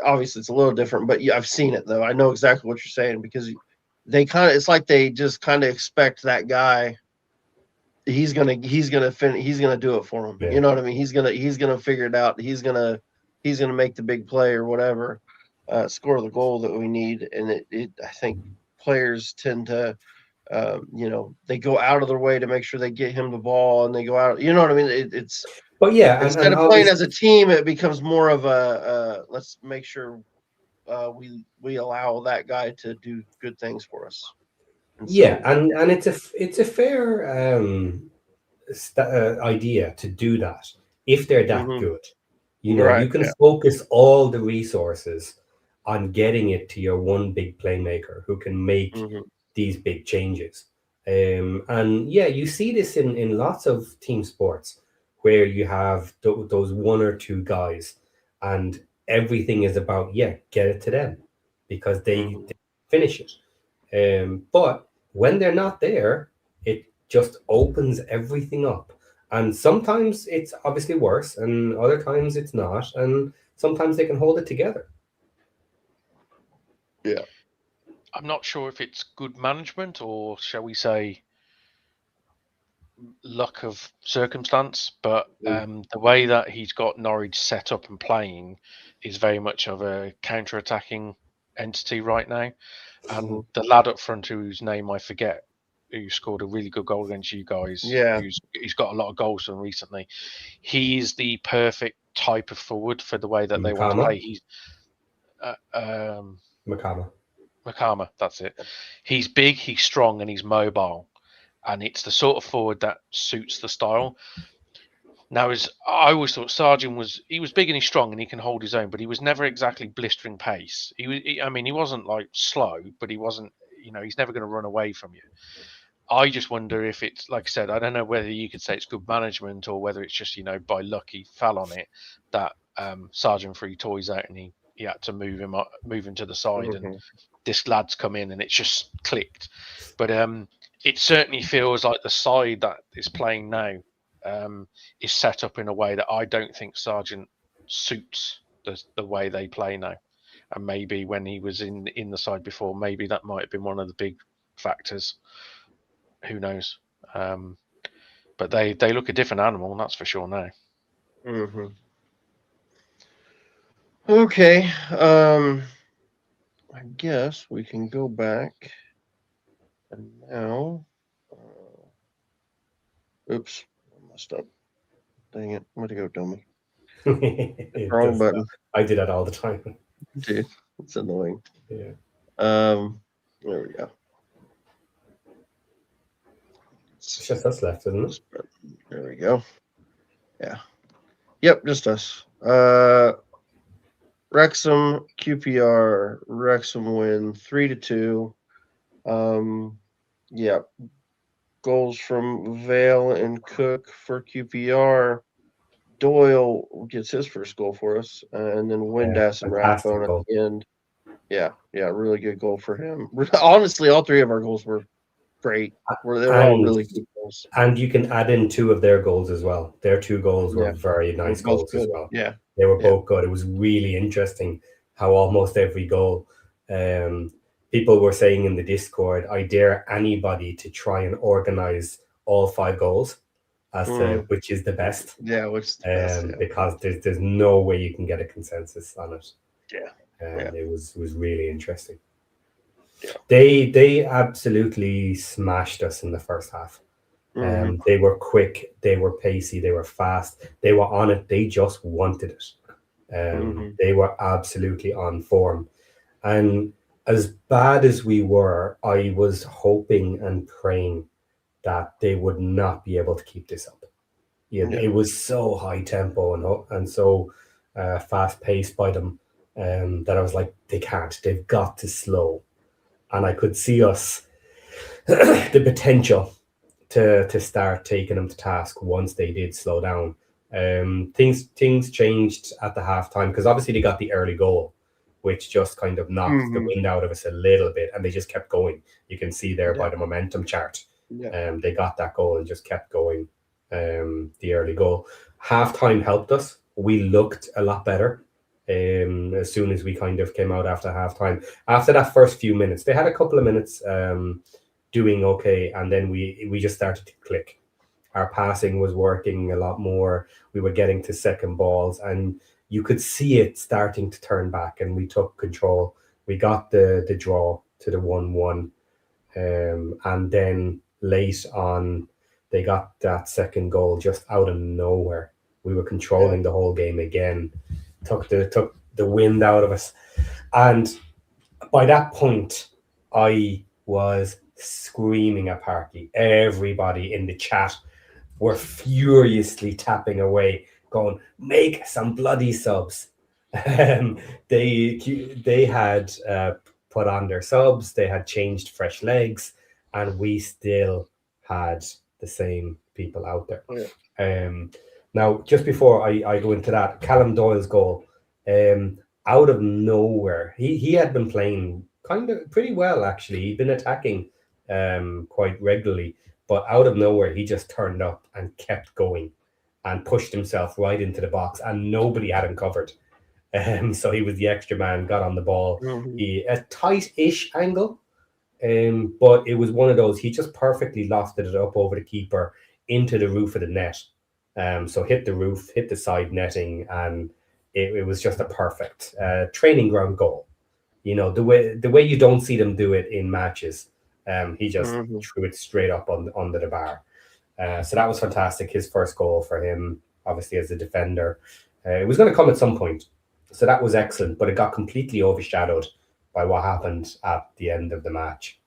obviously it's a little different. But yeah, I've seen it though. I know exactly what you're saying because it's like they just kind of expect that guy. He's gonna do it for him. Yeah. You know what I mean? He's gonna figure it out. He's gonna make the big play or whatever. Score the goal that we need, and I think players tend to, they go out of their way to make sure they get him the ball, and they go out. You know what I mean? But yeah, Instead and of playing obviously, as a team, it becomes more of let's make sure we allow that guy to do good things for us. And yeah, so, and it's a fair idea to do that if they're that mhm, good. You know, right, you can yeah, focus all the resources on getting it to your one big playmaker who can make hmm these big changes. And yeah, you see this in lots of team sports where you have those one or two guys, and everything is about, yeah, get it to them because they hmm finish it. But when they're not there, it just opens everything up. And sometimes it's obviously worse, and other times it's not. And sometimes they can hold it together. yeah, I'm not sure if it's good management or shall we say luck of circumstance, but the way that he's got Norwich set up and playing is very much of a counter-attacking entity right now. hmm And the lad up front, whose name I forget, who scored a really good goal against you guys, yeah, he's got a lot of goals from recently. He's the perfect type of forward for the way that they want to Makama, play. He's uh, um, Makama. Makama, that's it. He's big, he's strong, and he's mobile, and it's the sort of forward that suits the style. Now, as I always thought, Sargent was big and he's strong and he can hold his own, but he was never exactly blistering pace. I mean, he wasn't like slow, but he wasn't. He's never going to run away from you. I just wonder if it's like I said. I don't know whether you could say it's good management or whether it's just by luck he fell on it that Sargent threw toys out and he had to move him to the side, and hmm this lad's come in and it's just clicked. But it certainly feels like the side that is playing now is set up in a way that I don't think Sargent suits the way they play now. And maybe when he was in the side before, maybe that might have been one of the big factors. Who knows? Um, but they look a different animal, that's for sure now. hmm Okay, I guess we can go back and now. Oops, I messed up. Dang it! Way to go, dummy. It Wrong does that. button, I do that all the time. dude. It's annoying. Yeah. There we go. It's just us left, isn't it? There we go. Yeah. Yep, just us. Wrexham QPR. Wrexham win 3-2. Yeah. Goals from Vale and Cook for QPR. Doyle gets his first goal for us, and then Windass and Fantastic Rathbone at goal. the end. Yeah, really good goal for him. Honestly, all three of our goals were great. They were all And really good goals. and you can add in two of their goals as well. Their two goals were Yeah, very they were nice both goals as good. well. Yeah, They were yeah. both good. It was really interesting how almost every goal, um, people were saying in the Discord, I dare anybody to try and organize all five goals as to which is the best, Yeah, which is the best. Yeah, because there's no way you can get a consensus on it. yeah, And yeah, it was really interesting. yeah. They absolutely smashed us in the first half. hmm They were quick, they were pacey, they were fast, they were on it. They just wanted it. hmm They were absolutely on form. And as bad as we were, I was hoping and praying that they would not be able to keep this up. Yeah, Yeah. it was so high tempo and so fast paced by them, that I was like, they can't. They've got to slow. And I could see us the potential to start taking them to task once they did slow down. Things changed at the halftime because obviously they got the early goal, which just kind of knocked the hmm wind out of us a little bit, and they just kept going. You can see there by Yeah. the momentum chart. Yeah. They got that goal and just kept going. The early goal, halftime helped us. We looked a lot better. As soon as we kind of came out after halftime, after that first few minutes, they had a couple of minutes. Doing okay, and then we just started to click. Our passing was working a lot more. We were getting to second balls, and you could see it starting to turn back, and we took control. We got the draw to the 1-1, and then late on they got that second goal just out of nowhere, We were controlling the whole game again. Took the wind out of us. And by that point, I was screaming at Parky. Everybody in the chat were furiously tapping away, going, make some bloody subs. They had put on their subs, they had changed fresh legs, and we still had the same people out there. Now, just before I go into that, Callum Doyle's goal, out of nowhere, he had been playing kind of pretty well, actually. He'd been attacking quite regularly, but out of nowhere, he just turned up and kept going and pushed himself right into the box, and nobody had him covered. So he was the extra man, got on the ball. A tight-ish angle, but it was one of those, he just perfectly lofted it up over the keeper into the roof of the net. So hit the roof, hit the side netting, and it was just a perfect training ground goal. You know, the way you don't see them do it in matches. He just threw it straight up under the bar. So that was fantastic. His first goal for him, obviously as a defender. It was going to come at some point. So that was excellent, but it got completely overshadowed by what happened at the end of the match.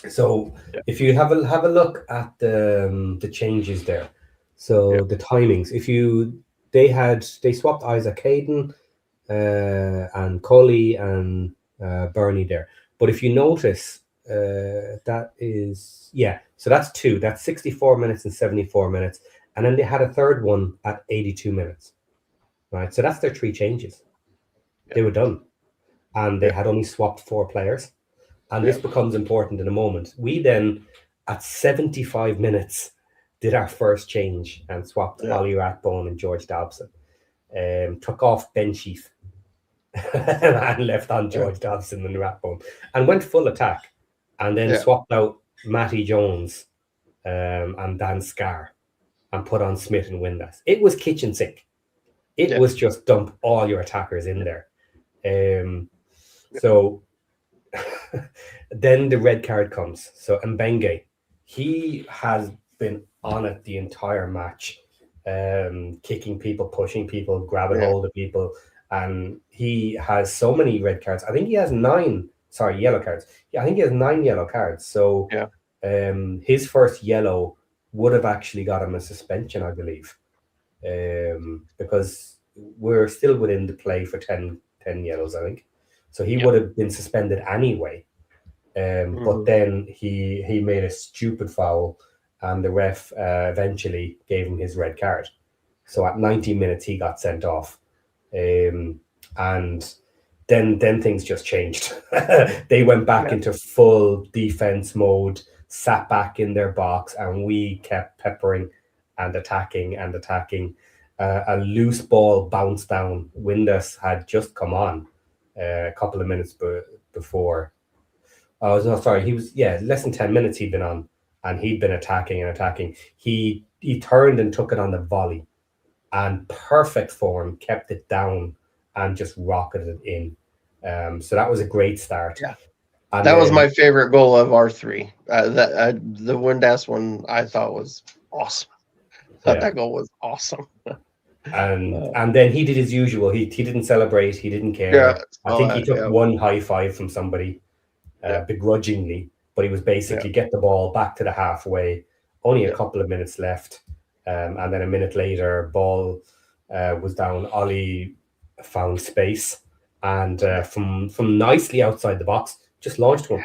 So if you have a look at the changes there, so the timings, they swapped Isaac Hayden and Coley and Bernie there, but if you notice, that is so that's two. That's 64 minutes and 74 minutes, and then they had a third one at 82 minutes. Right, so that's their three changes. They were done, and they had only swapped 4 players. And this becomes important in a moment. We then, at 75 minutes, did our first change and swapped Ollie Rathbone and George Dobson. Took off Ben Sheaf and left on George Dobson and Rathbone, and went full attack. And then swapped out Matty Jones and Dan Scarr and put on Smith and Windass. It was kitchen sink. It was just dump all your attackers in there. So then the red card comes. So Mbenge, he has been on it the entire match, kicking people, pushing people, grabbing hold of people, and he has so many red cards. I think he has 9 yellow cards. Yeah, I think he has 9 yellow cards. So his first yellow would have actually got him a suspension, I believe, because we're still within the play for 10 yellows, I think. So he would have been suspended anyway. But then he made a stupid foul, and the ref eventually gave him his red card. So at 90 minutes, he got sent off. And then things just changed. They went back into full defense mode, sat back in their box, and we kept peppering and attacking. A loose ball bounced down. Windass had just come on a couple of minutes before. Oh, no, sorry. He was, less than 10 minutes he'd been on, and he'd been attacking. He turned and took it on the volley, and perfect form, kept it down and just rocketed it in. So that was a great start. Yeah. And that was my favorite goal of our 3. The Windass one I thought was awesome. That goal was awesome. And then he did his usual. He didn't celebrate. He didn't care. I think he took one high five from somebody begrudgingly, but he was basically get the ball back to the halfway. Only a couple of minutes left, and then a minute later, ball was down. Ollie found space, and from nicely outside the box, just launched one.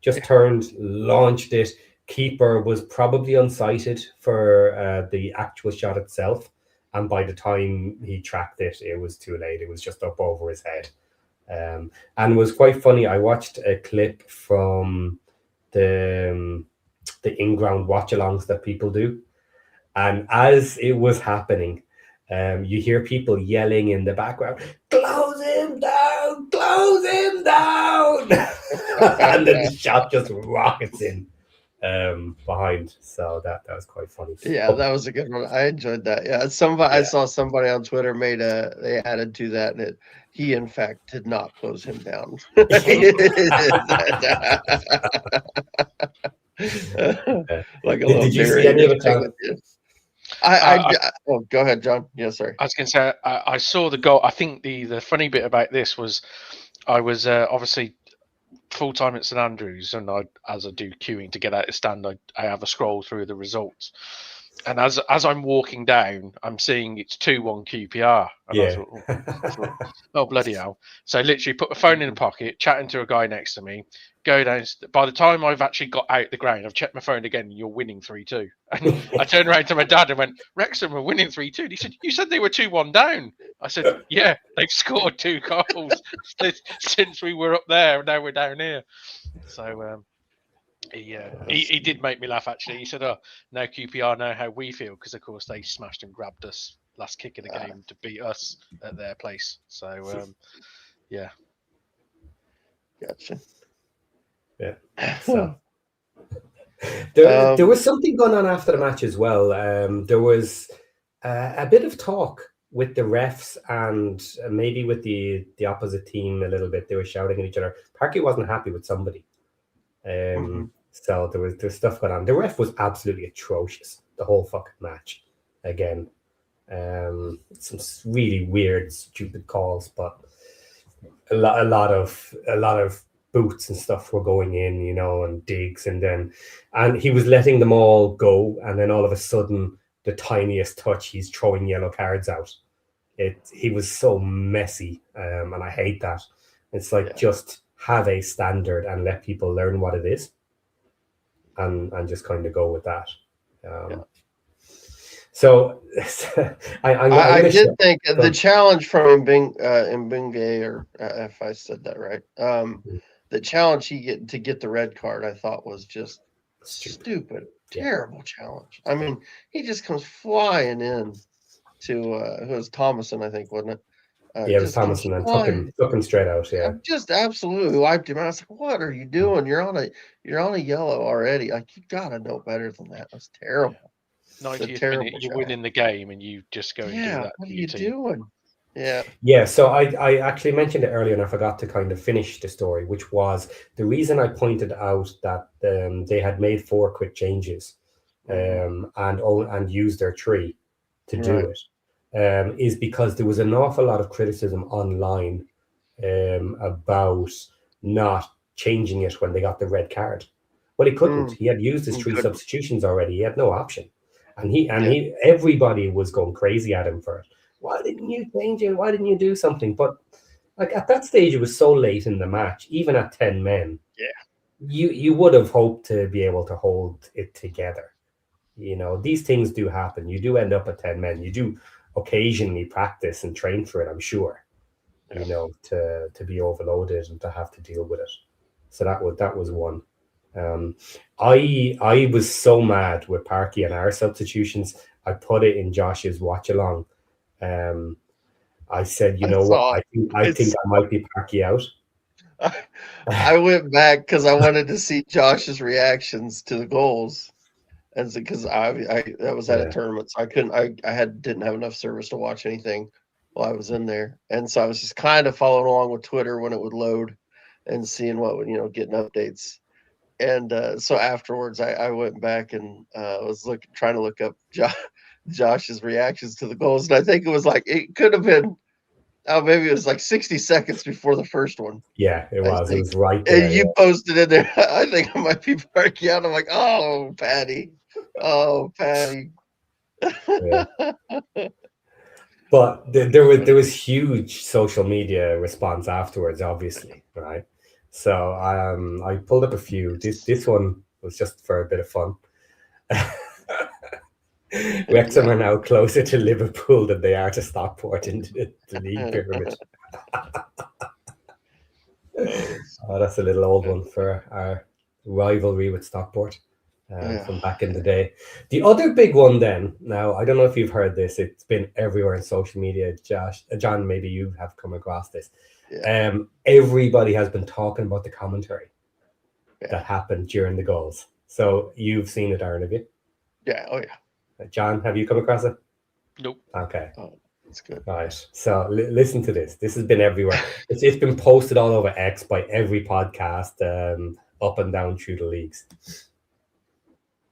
Just turned, launched it. Keeper was probably unsighted for the actual shot itself. And by the time he tracked it, it was too late. It was just up over his head. And it was quite funny. I watched a clip from the in-ground watch-alongs that people do. And as it was happening, you hear people yelling in the background, "Close him down! Close him down!" And then the shot just rockets in behind. So that was quite funny. That was a good one. I enjoyed that. I saw somebody on Twitter they added to that, and he in fact did not close him down. Like a did you see any of it? Oh, go ahead, John. Yeah, sorry. I was going to say I saw the goal. I think the funny bit about this was I was obviously full time at St Andrews, and as I do queuing to get out of stand, I have a scroll through the results. And as I'm walking down, I'm seeing it's 2-1 QPR, and I thought, oh bloody hell! So literally, put my phone in the pocket, chatting to a guy next to me. Go down. By the time I've actually got out the ground, I've checked my phone again. And you're winning 3-2. And I turned around to my dad and went, "Wrexham were winning 3-2." And he said, "You said they were 2-1 down." I said, "Yeah, they've scored 2 goals since we were up there. Now we're down here." So. He did make me laugh, actually. He said, "Oh, now QPR know how we feel," because of course they smashed and grabbed us last kick of the game to beat us at their place. So yeah, Gotcha. Yeah. So there was something going on after the match as well. There was a bit of talk with the refs and maybe with the opposite team a little bit. They were shouting at each other. Parky wasn't happy with somebody. So there was stuff going on. The ref was absolutely atrocious the whole fucking match. Again, some really weird, stupid calls, but a lot of boots and stuff were going in, you know, and digs, and he was letting them all go, and then all of a sudden, the tiniest touch, he's throwing yellow cards out. He was so messy, and I hate that. It's like just have a standard and let people learn what it is, and just kind of go with that. So I did think the challenge from Mbinge, or if I said that right, the challenge he get the red card, I thought was just stupid, terrible challenge. I mean, he just comes flying in to who was Thomason, I think, wasn't it? It was Thomason, and took him straight out. Yeah, just absolutely wiped him out. I was like, "What are you doing? You're on a yellow already. Like, you gotta know better than that. That's terrible." 90th minute, you're winning the game, and you just go and do that. What are you doing? Yeah. So I actually mentioned it earlier, and I forgot to kind of finish the story, which was the reason I pointed out that they had made 4 quick changes, and used their 3 to do it. Is because there was an awful lot of criticism online about not changing it when they got the red card. Well, he couldn't. He had used his 3 substitutions already. He had no option, and everybody was going crazy at him for it. Why didn't you change it? Why didn't you do something? But like at that stage, it was so late in the match, even at 10 men. You would have hoped to be able to hold it together. You know, these things do happen. You do end up at 10 men. You do occasionally practice and train for it, I'm sure, you know, to be overloaded and to have to deal with it. So that was one. I was so mad with Parky and our substitutions. I put it in Josh's watch along. I said, you know what? I think I might be Parky out. I went back because I wanted to see Josh's reactions to the goals. And because I was at a tournament, so I couldn't. I didn't have enough service to watch anything while I was in there, and so I was just kind of following along with Twitter when it would load, and seeing what would, getting updates. And so afterwards, I went back and was trying to look up Josh's reactions to the goals, and I think it could have been. Oh, maybe it was like 60 seconds before the first one. Yeah, it was. It was right there. And you posted in there. I think I might be parking out. I'm like, oh, Patty. Oh, Patty. Yeah. But there was huge social media response afterwards, obviously, right? So I pulled up a few. This one was just for a bit of fun. Wrexham are now closer to Liverpool than they are to Stockport in the league pyramid. Oh, that's a little old one for our rivalry with Stockport from back in the day. The other big one then, now, I don't know if you've heard this. It's been everywhere in social media. John, maybe you have come across this. Everybody has been talking about the commentary that happened during the goals. So you've seen it, Aaron, have you? Yeah, oh yeah. John, have you come across it? Nope. Okay. Oh, that's good. All right. So listen to this. This has been everywhere. It's been posted all over X by every podcast up and down through the leagues.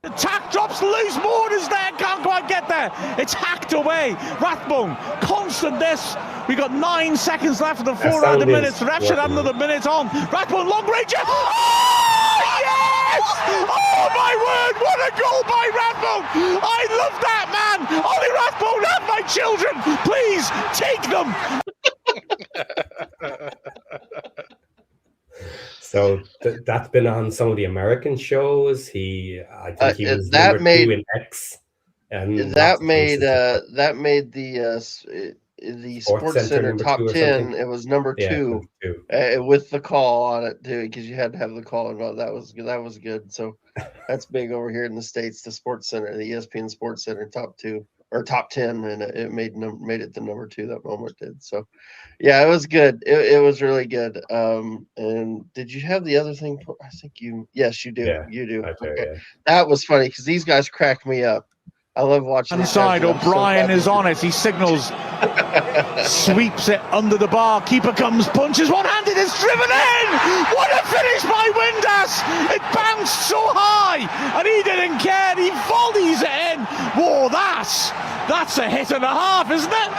Attack drops loose. Morden's there, can't quite get there. It's hacked away. Rathbone, constant this. We got 9 seconds left of the 4 other minutes. Ref should have another minute on. Rathbone, long range. Oh, yes! Oh, my word, what a goal by Rathbone. I love that, man. Ollie Rathbone, have my children. Please, take them. So that's been on some of the American shows. I think he was that number made- 2 in X. And That made the Sports Center number top 2 or 10. something. It was number Yeah, 2 number 2. with the call on it too, because you had to have the call on. That was good. So that's big over here in the States. The Sports Center, the ESPN Sports Center top 2 or top 10, and it made it the number 2 that moment did. So yeah, it was good. It was really good. And did you have the other thing? I think yes, you do. Yeah, You do. I do, Okay. yeah. That was funny because these guys crack me up. I love watching. Inside, O'Brien is on it. He signals, sweeps it under the bar. Keeper comes, punches one-handed, it's driven in. What a finish by Windass! It bounced so high, and he didn't care. He volleys it in. Whoa, that's a hit and a half, isn't it?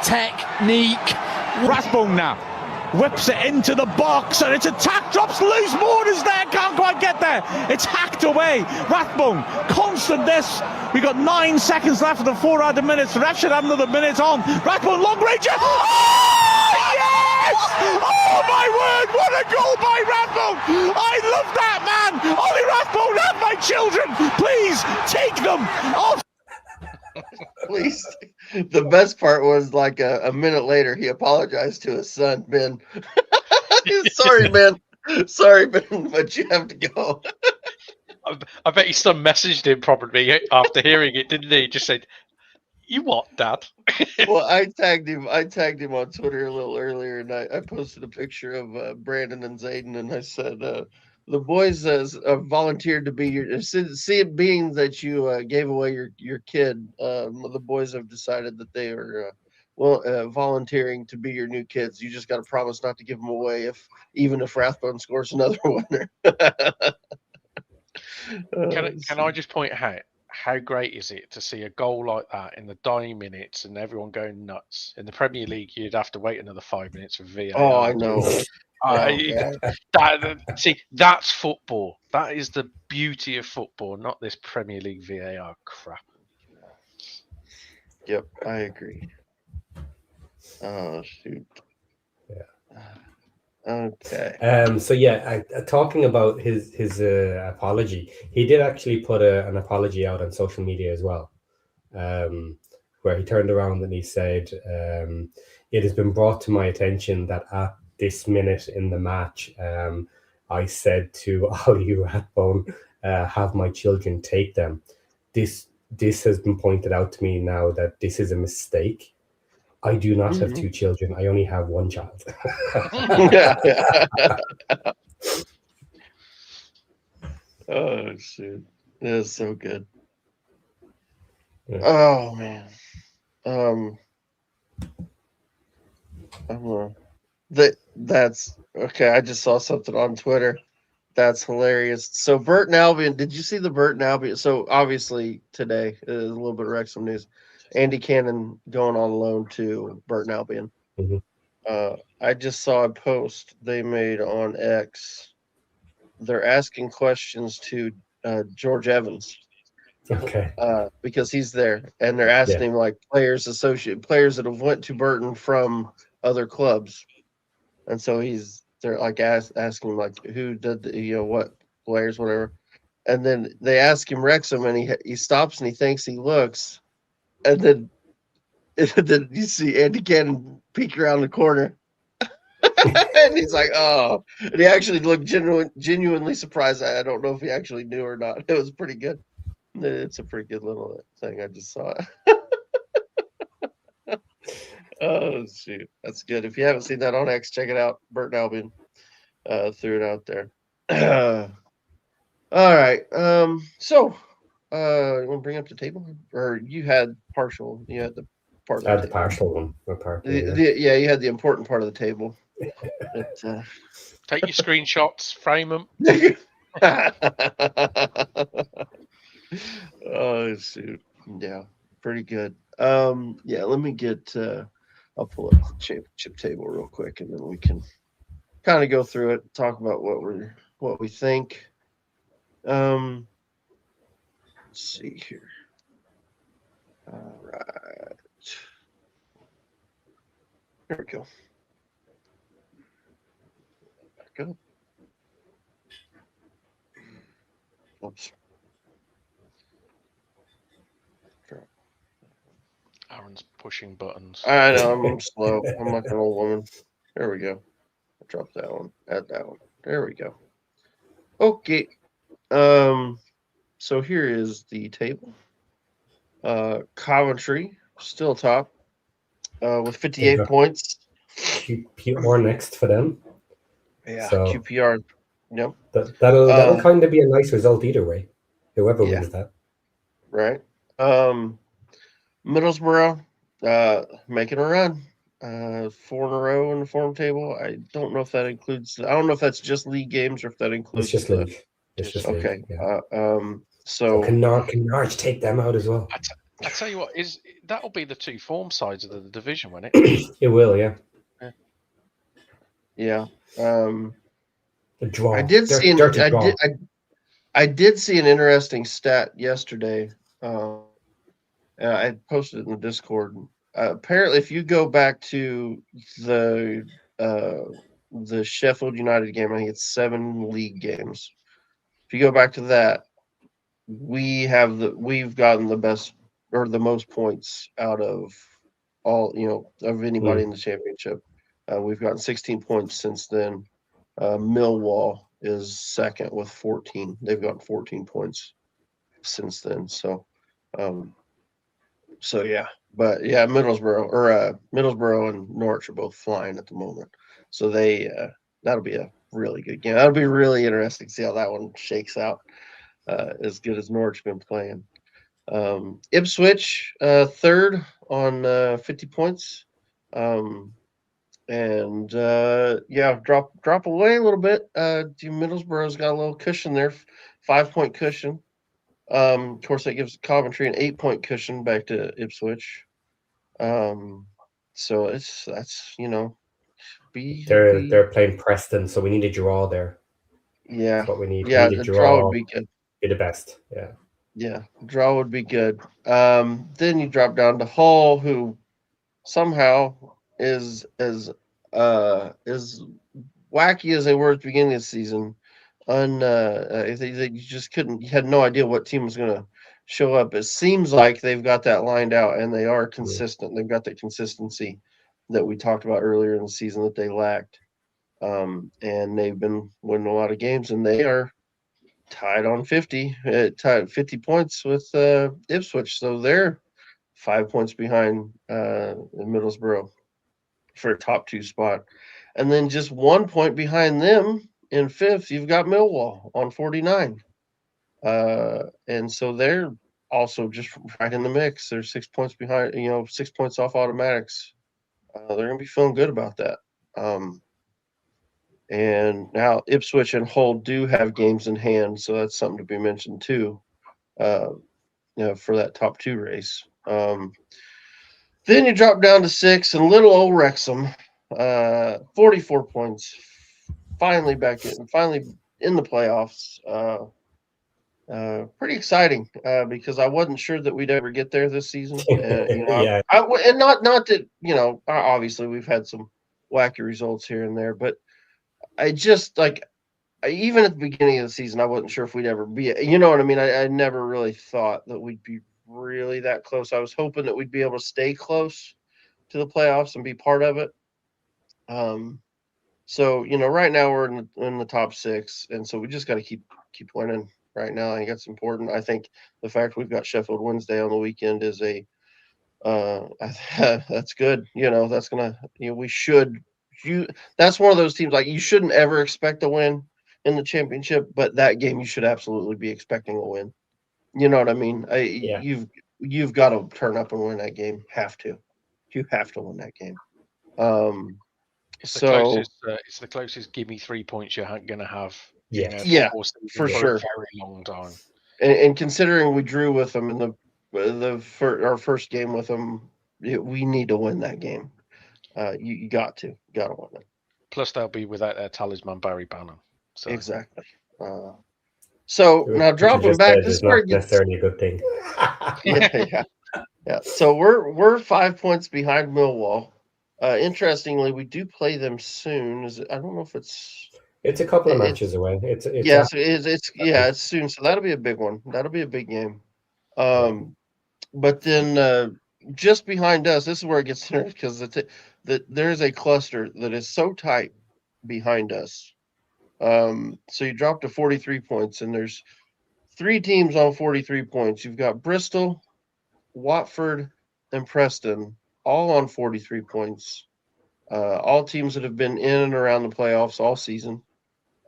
Technique. Rathbone now whips it into the box, and its attack drops loose. Morden's there, can't quite get there. It's hacked away. Rathbone, constant this. We got 9 seconds left of the 4 other minutes. The ref should have another minute on. Rathbone, long range. Oh, yes! Oh, my word, what a goal by Rathbone. I love that, man. Ollie Rathbone, have my children. Please, take them off. Please. The best part was like a minute later, he apologized to his son, Ben. Sorry, Ben. Sorry, Ben, but you have to go. I bet his son messaged him probably after hearing it, didn't he? Just said, "You what, Dad?" Well, I tagged him on Twitter a little earlier, and I posted a picture of Brandon and Zayden, and I said, the boys volunteered to be your. Being that you gave away your kid, the boys have decided that they are volunteering to be your new kids. You just got to promise not to give them away, even if Rathbone scores another winner. Can I just point out how great is it to see a goal like that in the dying minutes and everyone going nuts? In the Premier League, you'd have to wait another 5 minutes for VAR. Oh, I know. See, that's football. That is the beauty of football, not this Premier League VAR crap. Yep, I agree. Oh, shoot. Yeah. Okay. So yeah, talking about his apology, he did actually put an apology out on social media as well, where he turned around and he said, "It has been brought to my attention that at this minute in the match, I said to Ollie Rathbone, have my children take them. This has been pointed out to me now that this is a mistake. I do not have 2 children. I only have 1 child." Oh, shit. That is so good. Yeah. Oh, man. That's okay. I just saw something on Twitter. That's hilarious. So Burton Albion, did you see the Burton Albion? So obviously today is a little bit of Wrexham news. Andy Cannon going on loan to Burton Albion. Mm-hmm. I just saw a post they made on X. They're asking questions to George Evans. Okay. Because he's there, and they're asking him like players that have went to Burton from other clubs, and so they're like asking him like who did what players, whatever, and then they ask him Wrexham, and he stops and he thinks, he looks, and then you see Andy Cannon peek around the corner. And he's like, oh, and he actually looked genuinely surprised. I don't know if he actually knew or not. It was pretty good. It's a pretty good little thing. I just saw it. Oh, shoot. That's good. If you haven't seen that on X, check it out. Burton Albion threw it out there. All right. So, you want to bring up the table? Or you had partial? You had the part of the I had table. the partial one. Yeah, you had the important part of the table. Take your screenshots, frame them. Yeah, pretty good. Yeah, let me get. I'll pull up the championship table real quick, and then we can kind of go through it, talk about what we think. Let's see here. All right, there we go. Back up. Oops. Aaron's pushing buttons. I know I'm slow. I'm like an old woman. There we go. I'll drop that one. Add that one. There we go. Okay. So here is the table. Coventry still top with 58 points. QPR next for them. Yeah, So QPR. Yep. That'll kind of be a nice result either way. Whoever wins that. Right. Middlesbrough making a run. 4 in a row in the form table. I don't know if that includes. I don't know if that's just league games or if that includes. It's just league. It's just okay. League, yeah. So can Norwich take them out as well? I tell you what, that'll be the two form sides of the division, won't it? It will, yeah. Yeah. The draw. I did see. Draw. I did see an interesting stat yesterday. I posted it in the Discord. Apparently, if you go back to the Sheffield United game, I think it's 7 league games. If you go back to that, we've gotten the best or the most points out of all of anybody in the championship. We've gotten 16 points since then. Millwall is second with 14. They've gotten 14 points since then. So yeah, but yeah, Middlesbrough and Norwich are both flying at the moment. So that'll be a really good game. That'll be really interesting to see how that one shakes out. As good as Norwich been playing. Ipswich third on 50 points. Drop away a little bit. Middlesbrough's got a little cushion there, 5-point cushion. Of course, that gives Coventry an 8-point cushion back to Ipswich. So that's they're playing Preston, so we need a draw there. Yeah, that's what we need. Yeah, we need a draw would be good. Be the best. Yeah, draw would be good. Then you drop down to Hull, who somehow is as wacky as they were at the beginning of the season. They just couldn't. You had no idea what team was going to show up. It seems like they've got that lined out, and they are consistent. They've got that consistency that we talked about earlier in the season that they lacked. And they've been winning a lot of games, and they are tied on 50 points with Ipswich. So they're 5 points behind Middlesbrough for a top 2 spot. And then just 1 point behind them in 5th, you've got Millwall on 49. And so they're also just right in the mix. They're 6 points behind, 6 points off automatics. They're going to be feeling good about that. And now Ipswich and Hull do have games in hand, so that's something to be mentioned too, for that top 2 race. Then you drop down to 6, and little old Wrexham, 44 points, finally in the playoffs. Pretty exciting because I wasn't sure that we'd ever get there this season. Yeah. And not that obviously we've had some wacky results here and there, but I just even at the beginning of the season, I wasn't sure if we'd ever be. You know what I mean? I never really thought that we'd be really that close. I was hoping that we'd be able to stay close to the playoffs and be part of it. So right now we're in the top 6, and so we just got to keep winning right now. I think that's important. I think the fact we've got Sheffield Wednesday on the weekend is that's good. That's gonna we should. That's one of those teams you shouldn't ever expect a win in the championship, but that game you should absolutely be expecting a win. You know what I mean? You've got to turn up and win that game. You have to win that game. It's the closest give me 3 points you're going to have. For sure. A very long time. and considering we drew with them in our first game with them, we need to win that game. You got to win it. Plus, they'll be without their talisman Barry Bannon. So. Exactly. So now Which you dropping just back, said this is is where not it gets. necessarily a good thing. Yeah. So we're 5 points behind Millwall. Interestingly, we do play them soon. I don't know if it's. It's a couple of It's matches away. It's it's soon. So that'll be a big one. That'll be a big game. But then just behind us, this is where it gets interesting because there's a cluster that is so tight behind us. So you drop to 43 points, and there's 3 teams on 43 points. You've got Bristol, Watford, and Preston, all on 43 points. All teams that have been in and around the playoffs all season.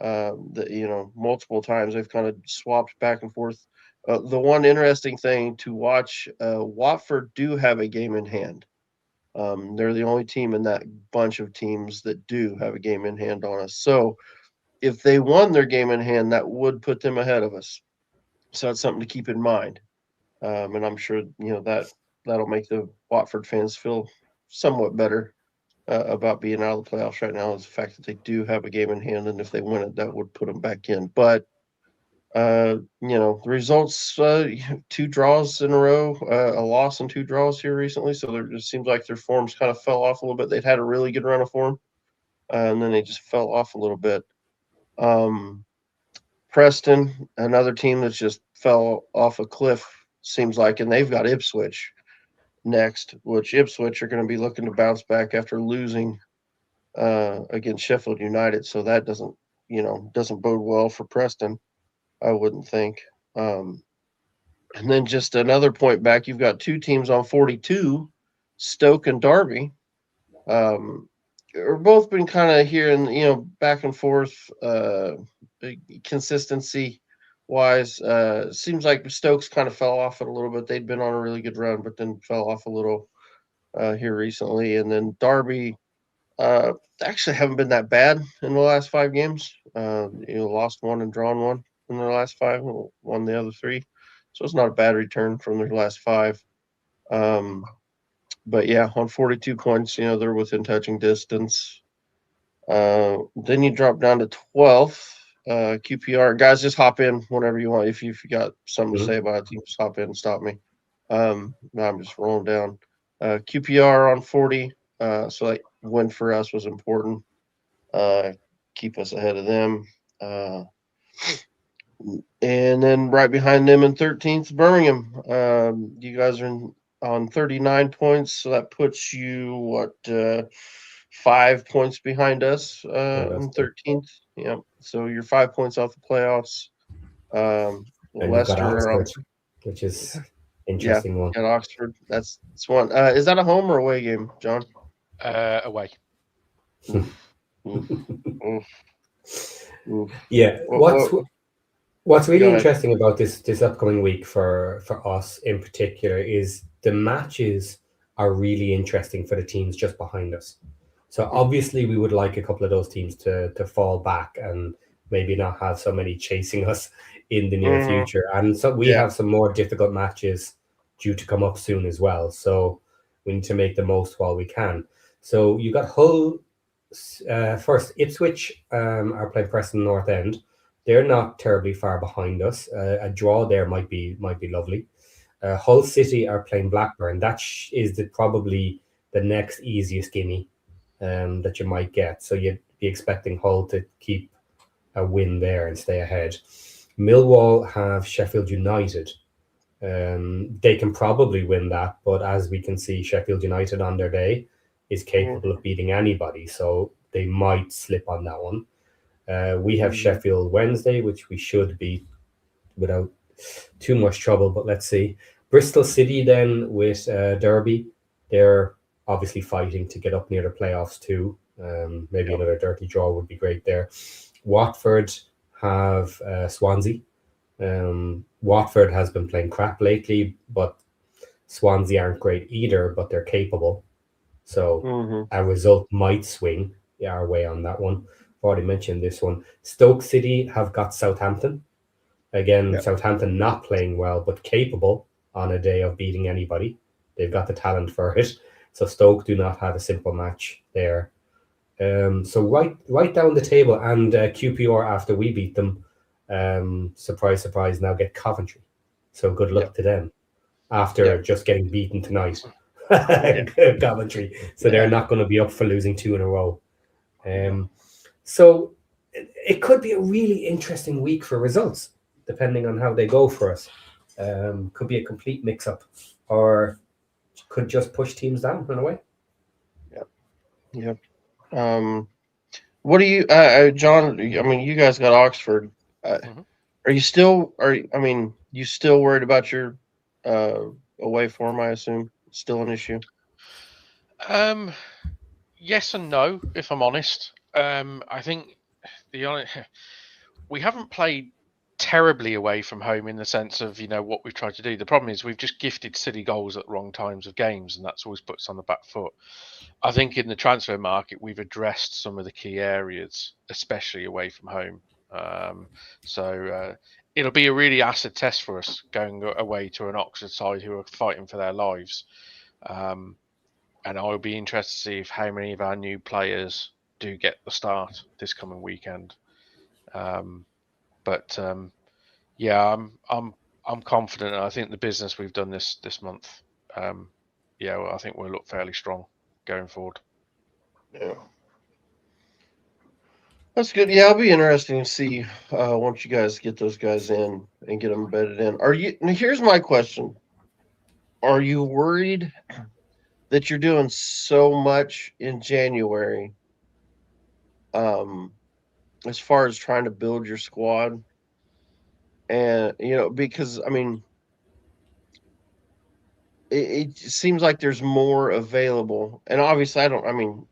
Multiple times they've kind of swapped back and forth. The one interesting thing to watch, Watford do have a game in hand. They're the only team in that bunch of teams that do have a game in hand on us. So if they won their game in hand, that would put them ahead of us. So that's something to keep in mind. And I'm sure that'll make the Watford fans feel somewhat better about being out of the playoffs right now, is the fact that they do have a game in hand, and if they win it, that would put them back in. But the results: 2 draws in a row, a loss and 2 draws here recently. So it seems like their forms kind of fell off a little bit. They'd had a really good run of form, and then they just fell off a little bit. Preston, another team that's just fell off a cliff, seems like, and they've got Ipswich next, which Ipswich are going to be looking to bounce back after losing against Sheffield United. So that doesn't bode well for Preston, I wouldn't think. And then just another point back, you've got 2 teams on 42, Stoke and Derby. Are both been kind of here and back and forth, consistency wise. Seems like Stokes kind of fell off it a little bit. They'd been on a really good run, but then fell off a little here recently. And then Derby actually haven't been that bad in the last 5 games. Lost 1 and drawn 1 in their last 5, won the other 3. So it's not a bad return from their last 5. But yeah, on 42 points, they're within touching distance. Then you drop down to 12th, QPR. Guys, just hop in whenever you want. If you got something to say about it, you just hop in and stop me. I'm just rolling down. QPR on 40. So that win for us was important. Keep us ahead of them. And then right behind them in 13th, Birmingham. You guys are on 39 points, so that puts you 5 points behind us in 13th. Yeah, so you're 5 points off the playoffs. And Leicester you've got Oxford, which is interesting one. At Oxford, that's one. Is that a home or away game, John? Away. Oof. Yeah. What's really interesting about this upcoming week for us in particular is the matches are really interesting for the teams just behind us. So obviously we would like a couple of those teams to fall back and maybe not have so many chasing us in the near future. And so we have some more difficult matches due to come up soon as well. So we need to make the most while we can. So you got Hull first. Ipswich are playing Preston North End. They're not terribly far behind us. A draw there might be lovely. Hull City are playing Blackburn. That is probably the next easiest gimme that you might get. So you'd be expecting Hull to keep a win there and stay ahead. Millwall have Sheffield United. They can probably win that, but as we can see, Sheffield United on their day is capable of beating anybody. So they might slip on that one. We have Sheffield Wednesday, which we should beat without too much trouble, but let's see. Bristol City then with Derby. They're obviously fighting to get up near the playoffs too. Maybe another dirty draw would be great there. Watford have Swansea. Watford has been playing crap lately, but Swansea aren't great either, but they're capable. So a result might swing our way on that one. I've already mentioned this one. Stoke City have got Southampton. Again, Yeah. Southampton not playing well, but capable on a day of beating anybody. They've got the talent for it. So Stoke do not have a simple match there. So right down the table, and QPR after we beat them, surprise, surprise, now get Coventry. So good luck to them after just getting beaten tonight. Coventry. So they're not going to be up for losing 2 in a row. So it could be a really interesting week for results, depending on how they go for us. Could be a complete mix-up, or could just push teams down in a way. Yep. What do you, John? I mean, you guys got Oxford. Are you still? You still worried about your away form? I assume still an issue. Yes and no, if I'm honest. I think we haven't played terribly away from home in the sense of what we've tried to do. The problem is we've just gifted City goals at the wrong times of games, and that's always puts us on the back foot. I think in the transfer market we've addressed some of the key areas, especially away from home. So it'll be a really acid test for us going away to an Oxford side who are fighting for their lives. And I'll be interested to see if how many of our new players do get the start this coming weekend. But yeah, I'm confident. I think the business we've done this month, I think we'll look fairly strong going forward. Yeah, that's good. Yeah, it'll be interesting to see once you guys get those guys in and get them bedded in. Are you? Now here's my question: are you worried that you're doing so much in January, as far as trying to build your squad? And because I mean, it seems like there's more available, and obviously,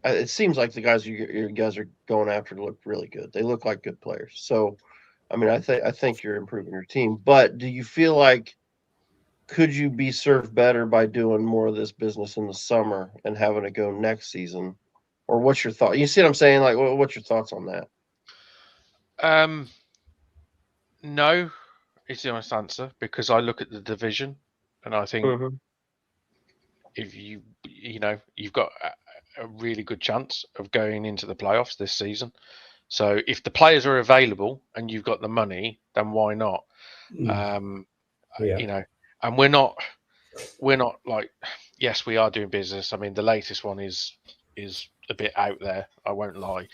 it seems like the guys you guys are going after look really good. They look like good players. So, I mean, I think you're improving your team. But do you feel like could you be served better by doing more of this business in the summer and having to go next season? Or what's your thought? You see what I'm saying? Like, what's your thoughts on that? No, is the honest answer, because I look at the division and I think if you've got a really good chance of going into the playoffs this season. So if the players are available and you've got the money, then why not? And we're not like, yes, we are doing business. I mean, the latest one is a bit out there, I won't lie,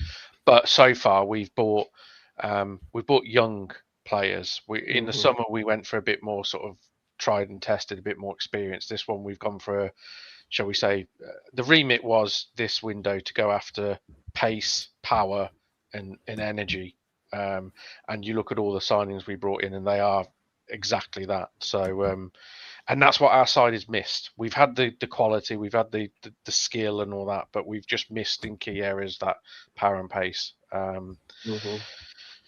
but so far we've bought young players. In the summer we went for a bit more sort of tried and tested, a bit more experience. This one we've gone for shall we say, the remit was this window to go after pace, power, and energy. And you look at all the signings we brought in, and they are exactly that. So, and that's what our side has missed. We've had the quality, we've had the skill and all that, but we've just missed in key areas that power and pace.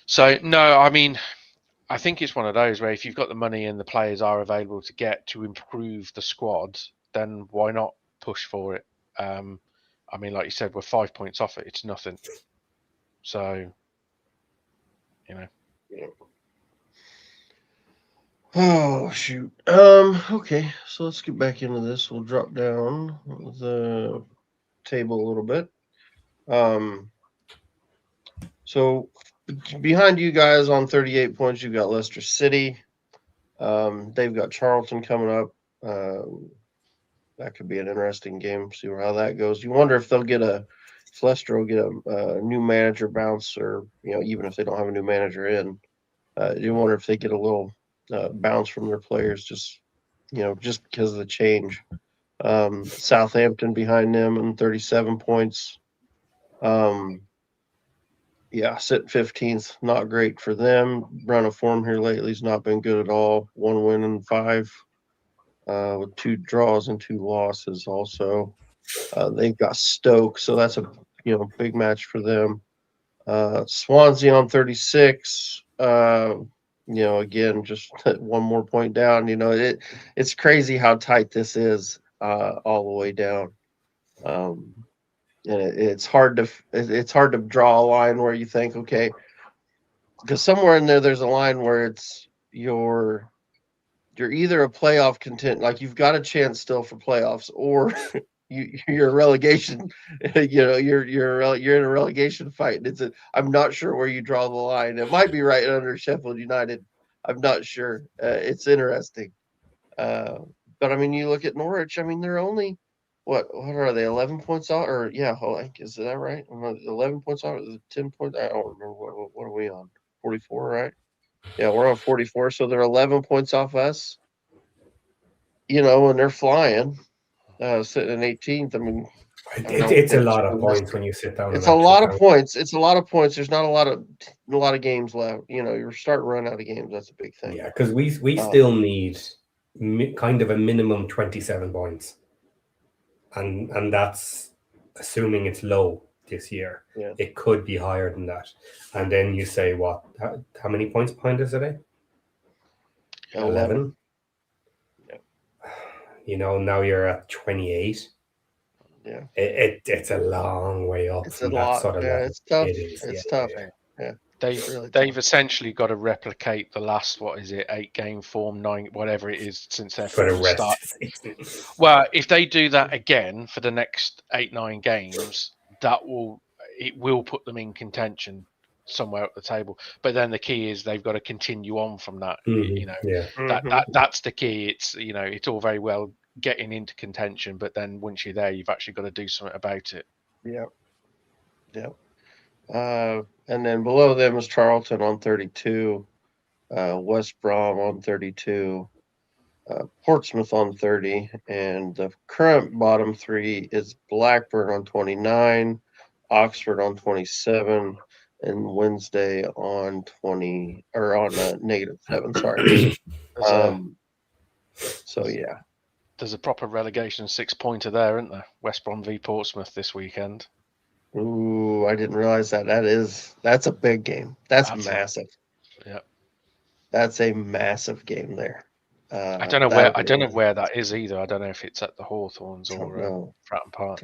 So no, I mean, I think it's one of those where if you've got the money and the players are available to get to improve the squad, then why not push for it? I mean, like you said, we're 5 points off it. It's nothing. So, Oh shoot. Okay, so let's get back into this. We'll drop down the table a little bit. So behind you guys on 38 points, you've got Leicester City. They've got Charlton coming up. That could be an interesting game. See how that goes. You wonder if Leicester will get a new manager bounce, or even if they don't have a new manager in, you wonder if they get a little bounce from their players, just because of the change. Southampton behind them on 37 points. Sitting 15th, not great for them. Run of form here lately has not been good at all. 1 win and 5, with 2 draws and 2 losses. Also, they've got Stoke, so that's a big match for them. Swansea on 36. Again, just 1 more point down. It's crazy how tight this is, all the way down. And it's hard to draw a line where you think, okay, because somewhere in there's a line where it's you're either a playoff content, like you've got a chance still for playoffs, or you're a relegation. You're in a relegation fight. I'm not sure where you draw the line. It might be right under Sheffield United. I'm not sure. It's interesting. But I mean, you look at Norwich. I mean, they're only what are they? 11 points off, or is that right? 11 points off. 10 points. I don't remember what are we on? 44, right? Yeah, we're on 44, so they're 11 points off us. And they're flying, sitting in 18th. I mean, it's a lot of points when you sit down. It's a lot of points. It's a lot of points. There's not a lot of games left. You're starting to run out of games. That's a big thing. Yeah, because we still need kind of a minimum 27 points, and that's assuming it's low this year. Yeah. It could be higher than that. And then you say, what? How many points behind us today? 11. Yeah. Now you're at 28. Yeah. It's a long way up. It's a lot. Sort of level. It's tough. It's tough. Yeah. They've essentially got to replicate the last 8-game form, 9, whatever it is, since their start. Well, if they do that again for the next 8-9 games, it will put them in contention somewhere at the table. But then the key is they've got to continue on from that. That's the key. It's all very well getting into contention, but then once you're there, you've actually got to do something about it. Yeah. And then below them is Charlton on 32, West Brom on 32, Portsmouth on 30, and the current bottom three is Blackburn on 29, Oxford on 27, and Wednesday on -7. Sorry. So yeah. There's a proper relegation 6-pointer there, isn't there? West Brom v Portsmouth this weekend. Ooh, I didn't realize that. That's a big game. That's massive. Yeah. That's a massive game there. I don't know where that is either. I don't know if it's at the Hawthorns or Fratton Park.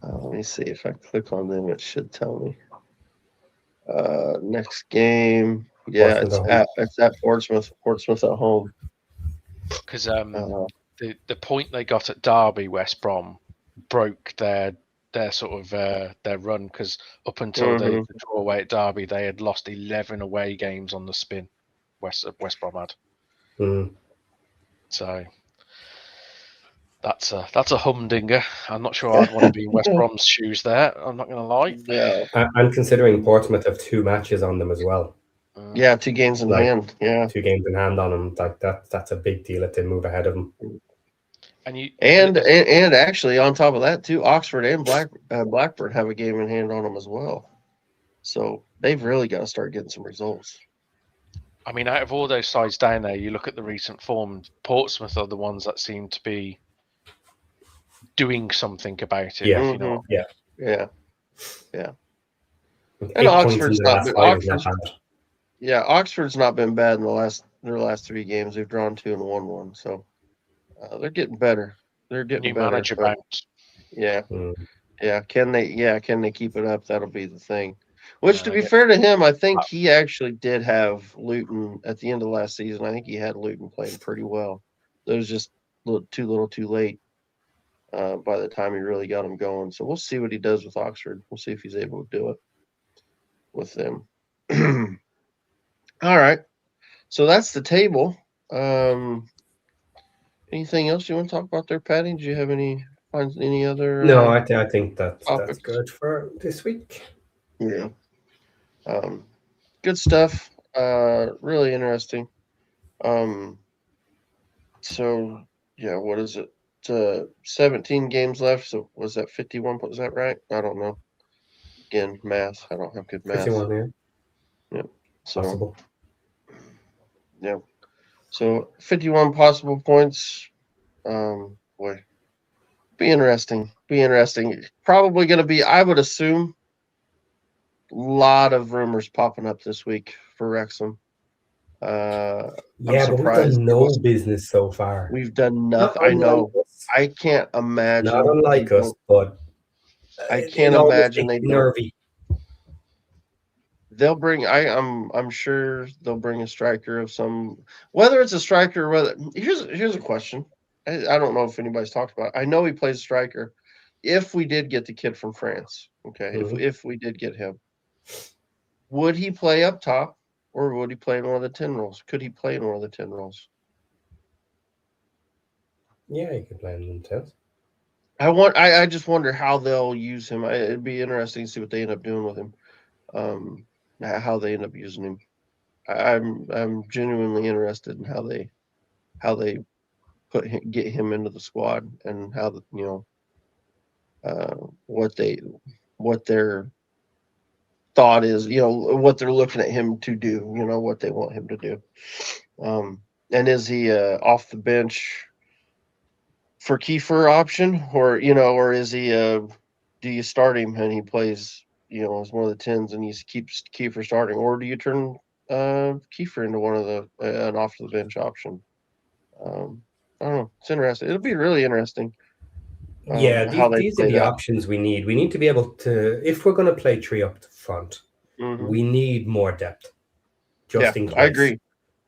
Let me see. If I click on them, it should tell me. Next game. Yeah, it's at Portsmouth. Portsmouth at home. Because the point they got at Derby, West Brom, broke their sort of their run, because up until the draw away at Derby, they had lost 11 away games on the spin. West Brom had. So that's a humdinger. I'm not sure I'd want to be in West Brom's shoes there. I'm not going to lie. Yeah. And considering Portsmouth have 2 matches on them as well. Yeah, 2 games in hand. Yeah, 2 games in hand on them. Like that's a big deal if they move ahead of them. And actually on top of that too, Oxford and Blackburn have a game in hand on them as well. So they've really got to start getting some results. I mean, out of all those sides down there, you look at the recent form, Portsmouth are the ones that seem to be doing something about it. Yeah. You know? Yeah. And Oxford's not been Oxford's not been bad in their last 3 games. They've drawn 2 and won 1. So they're getting better. They're getting better. New manager bounce. Yeah. Yeah. Can they keep it up? That'll be the thing. Which, to be fair to him, I think he actually did have Luton at the end of last season. I think he had Luton playing pretty well. It was just too late by the time he really got him going. So we'll see what he does with Oxford. We'll see if he's able to do it with them. All right. So that's the table. Anything else you want to talk about there, Patty? Do you have any other? No, I think that's good for this week. Yeah. Good stuff. Really interesting. So yeah, what is it? 17 games left. So was that 51? Was that right? I don't know. Again, math. I don't have good math. 51, yeah. Yeah. So, possible. Yeah. So 51 possible points. Boy, be interesting. Probably going to be, I would assume, a lot of rumors popping up this week for Wrexham. But we've done no business so far. We've done nothing. I know. I can't imagine. Not unlike us, but I can't imagine they nervy. they'll bring. I'm sure they'll bring a striker of some. Whether it's a striker, or whether here's a question. I don't know if anybody's talked about it. I know he plays striker. If we did get the kid from France, okay, if we did get him, would he play up top, or would he play in one of the 10 roles? Could he play in one of the 10 roles? Yeah, he could play in them too. I just wonder how they'll use him. It'd be interesting to see what they end up doing with him. How they end up using him. I'm genuinely interested in how they get him into the squad, and how what their thought is, what they're looking at him to do, what they want him to do. And is he off the bench for Kiefer option, or is he do you start him and he plays, as one of the 10s, and he keeps Kiefer starting, or do you turn Kiefer into one of an off the bench option? I don't know. It's interesting. It'll be really interesting. Yeah, How they these are play the that. options we need. We need to be able to, if we're going to play three up front, we need more depth, just in case. I agree.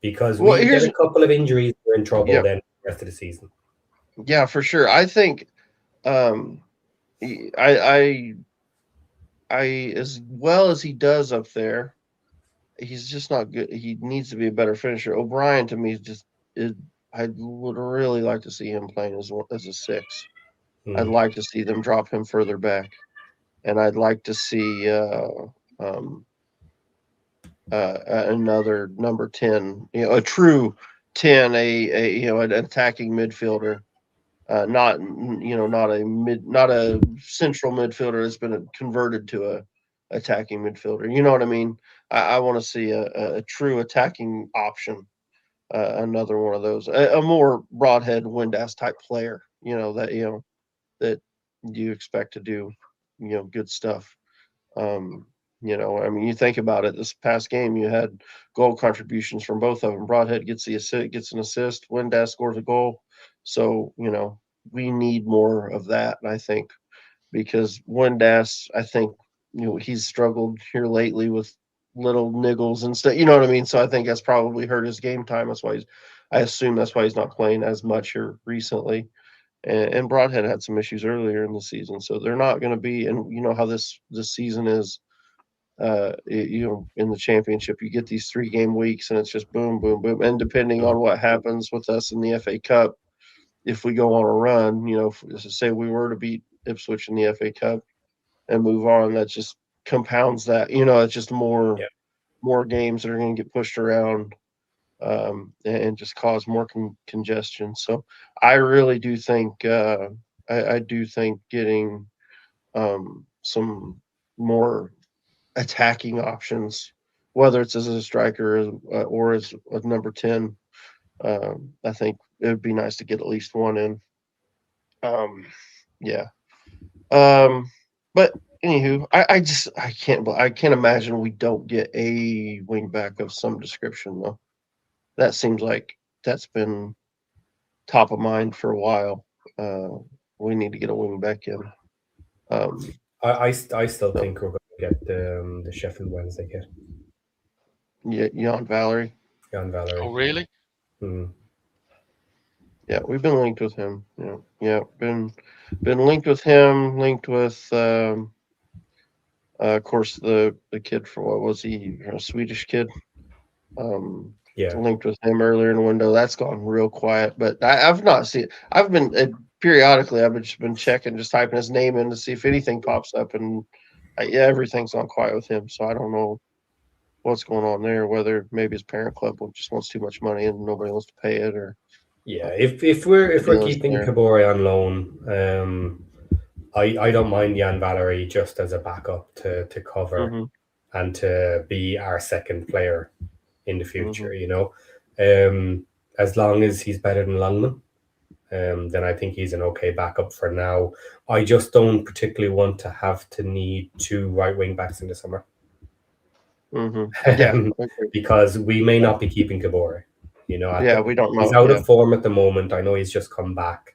Because Well, we get a couple of injuries, we're in trouble then the rest of the season. Yeah, for sure. I think I as well as he does up there, he's just not good. He needs to be a better finisher. O'Brien, to me, I would really like to see him playing as a 6. I'd like to see them drop him further back, and I'd like to see another number 10, a true 10, an attacking midfielder. Not a central midfielder that's been converted to a attacking midfielder. You know what I mean? I want to see a true attacking option, another one of those, a more Broadhead Windass type player. That you expect to do, good stuff. You think about it. This past game, you had goal contributions from both of them. Broadhead gets an assist. Windass scores a goal. So we need more of that, I think, because Windass, I think, he's struggled here lately with little niggles and stuff. You know what I mean? So I think that's probably hurt his game time. I assume that's why he's not playing as much here recently. And Broadhead had some issues earlier in the season, so they're not going to be. And you know how this season is. In the championship, you get these 3-game weeks, and it's just boom, boom, boom. And depending on what happens with us in the FA Cup, if we go on a run, say we were to beat Ipswich in the FA Cup and move on, that just compounds that. It's just more games that are going to get pushed around, and just cause more congestion. So I really do think I do think getting some more attacking options, whether it's as a striker or as a number 10. I think it would be nice to get at least one in. Yeah. But anywho, I can't imagine we don't get a wing back of some description, though. That seems like that's been top of mind for a while. We need to get a wing back in. I still think we're going to get the Sheffield Wednesday kid. Yeah, Jan Valerie. Oh, really? Yeah, we've been linked with him. Been linked with him. Linked with, of course, the kid from, what was he? A Swedish kid. Linked with him earlier in the window. That's gone real quiet, but I've not seen. I've been periodically. I've just been checking, just typing his name in to see if anything pops up, and everything's gone quiet with him. So I don't know what's going on there. Whether maybe his parent club just wants too much money and nobody wants to pay it, or if we're keeping Kabore on loan, I don't mind Jan Valerie just as a backup to cover and to be our second player in the future. As long as he's better than Longman, then I think he's an okay backup for now. I just don't particularly want to have to need 2 right wing backs in the summer. Because we may not be keeping Kabore. we don't know. He's out of form at the moment. I know he's just come back.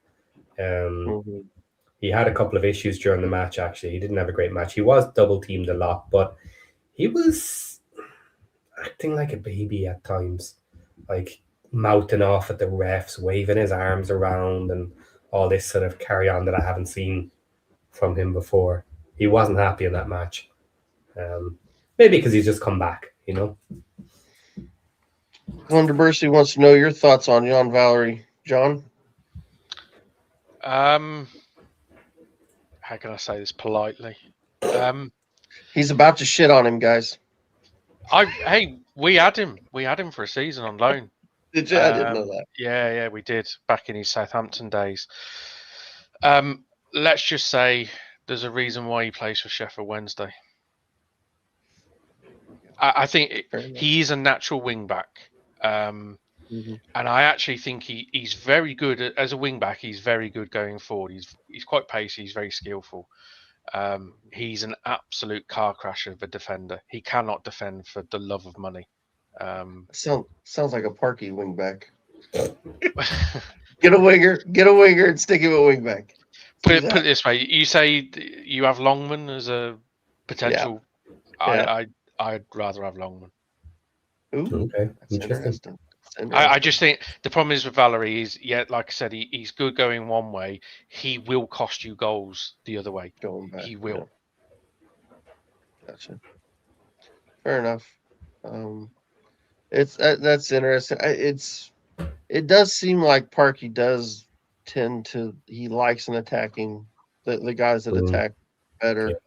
He had a couple of issues during the match. Actually, he didn't have a great match. He was double teamed a lot, but he was acting like a baby at times, like mouthing off at the refs, waving his arms around, and all this sort of carry on that I haven't seen from him before. He wasn't happy in that match. Maybe because he's just come back, you know. Controversy wants to know your thoughts on Jan Valerie. John? How can I say this politely? He's about to shit on him, guys. We had him. We had him for a season on loan. Did you? I didn't know that. Yeah, we did back in his Southampton days. Let's just say there's a reason why he plays for Sheffield Wednesday. I think he is a natural wing back. And I actually think he's very good as a wing back. He's very good going forward. He's quite pacey. He's very skillful. He's an absolute car crasher of a defender. He cannot defend for the love of money. Sounds like a Parky wingback. Get a winger, and stick him at wingback. Put it this way: you say you have Longman as a potential. Yeah. I'd rather have Longman. Ooh, okay, that's interesting. I just think the problem is with Valerie is, like I said, he's good going one way. He will cost you goals the other way. Going back, he will. Yeah. Gotcha. Fair enough. That's interesting. It does seem like Parky does tend to, he likes an attacking the guys that attack better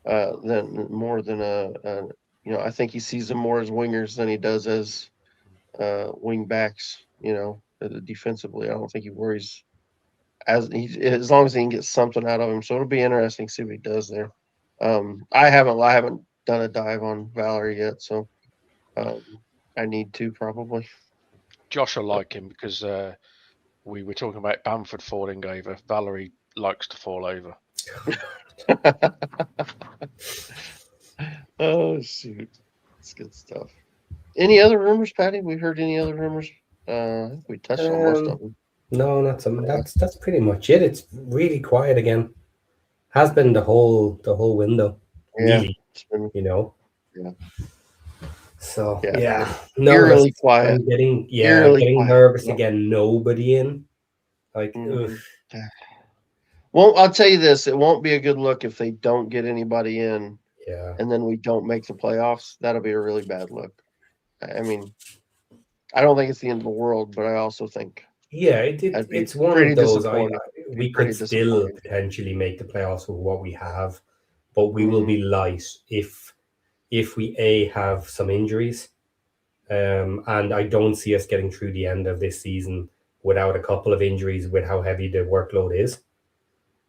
than more than I think he sees them more as wingers than he does as wing backs. Defensively, I don't think he worries as long as he can get something out of him. So it'll be interesting to see what he does there. I haven't done a dive on Valerie yet, so I need to probably. Josh will like him because we were talking about Bamford falling over. Valerie likes to fall over. Oh shoot, that's good stuff. Any other rumors, Patty? We heard any other rumors? I think we touched on most of them. No, not some. That's pretty much it. It's really quiet again. Has been the whole window. Yeah, really, Yeah. So no, eerily quiet. I'm getting nervous again. Nobody in. Well, I'll tell you this: it won't be a good look if they don't get anybody in. Yeah. And then we don't make the playoffs. That'll be a really bad look. I mean, I don't think it's the end of the world, but I also think. Yeah, it's one of those. We could still potentially make the playoffs with what we have, but we will be light if we have some injuries, and I don't see us getting through the end of this season without a couple of injuries with how heavy the workload is.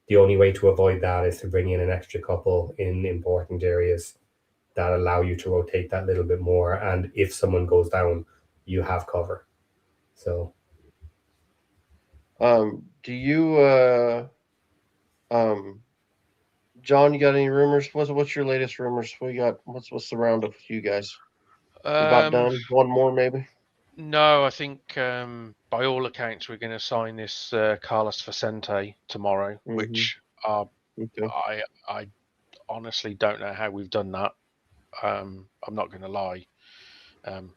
The only way to avoid that is to bring in an extra couple in important areas that allow you to rotate that little bit more. And if someone goes down, you have cover. So, do you, John? You got any rumors? What's your latest rumors? We got what's the roundup with you guys? About done? One more maybe? No, I think by all accounts we're going to sign this Carlos Vicente tomorrow, which I honestly don't know how we've done that. I'm not going to lie.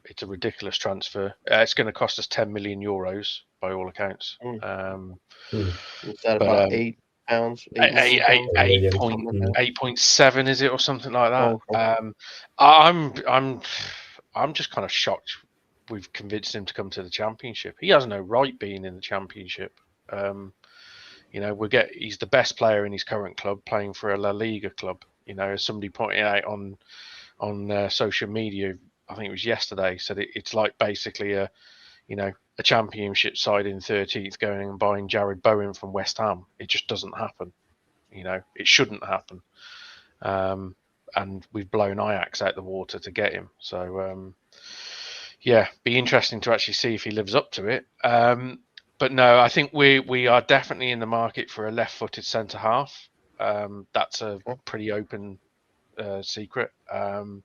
It's a ridiculous transfer. It's going to cost us 10 million euros by all accounts. Is that about £8? 8.7 is it, or something like that? Oh, I'm just kind of shocked we've convinced him to come to the Championship. He has no right being in the Championship. He's the best player in his current club playing for a La Liga club. As somebody pointed out on social media, I think it was yesterday, said it's like basically a Championship side in 13th going and buying Jared Bowen from West Ham. It just doesn't happen. It shouldn't happen. And we've blown Ajax out the water to get him. So, be interesting to actually see if he lives up to it. But no, I think we are definitely in the market for a left-footed centre half. That's a pretty open secret. And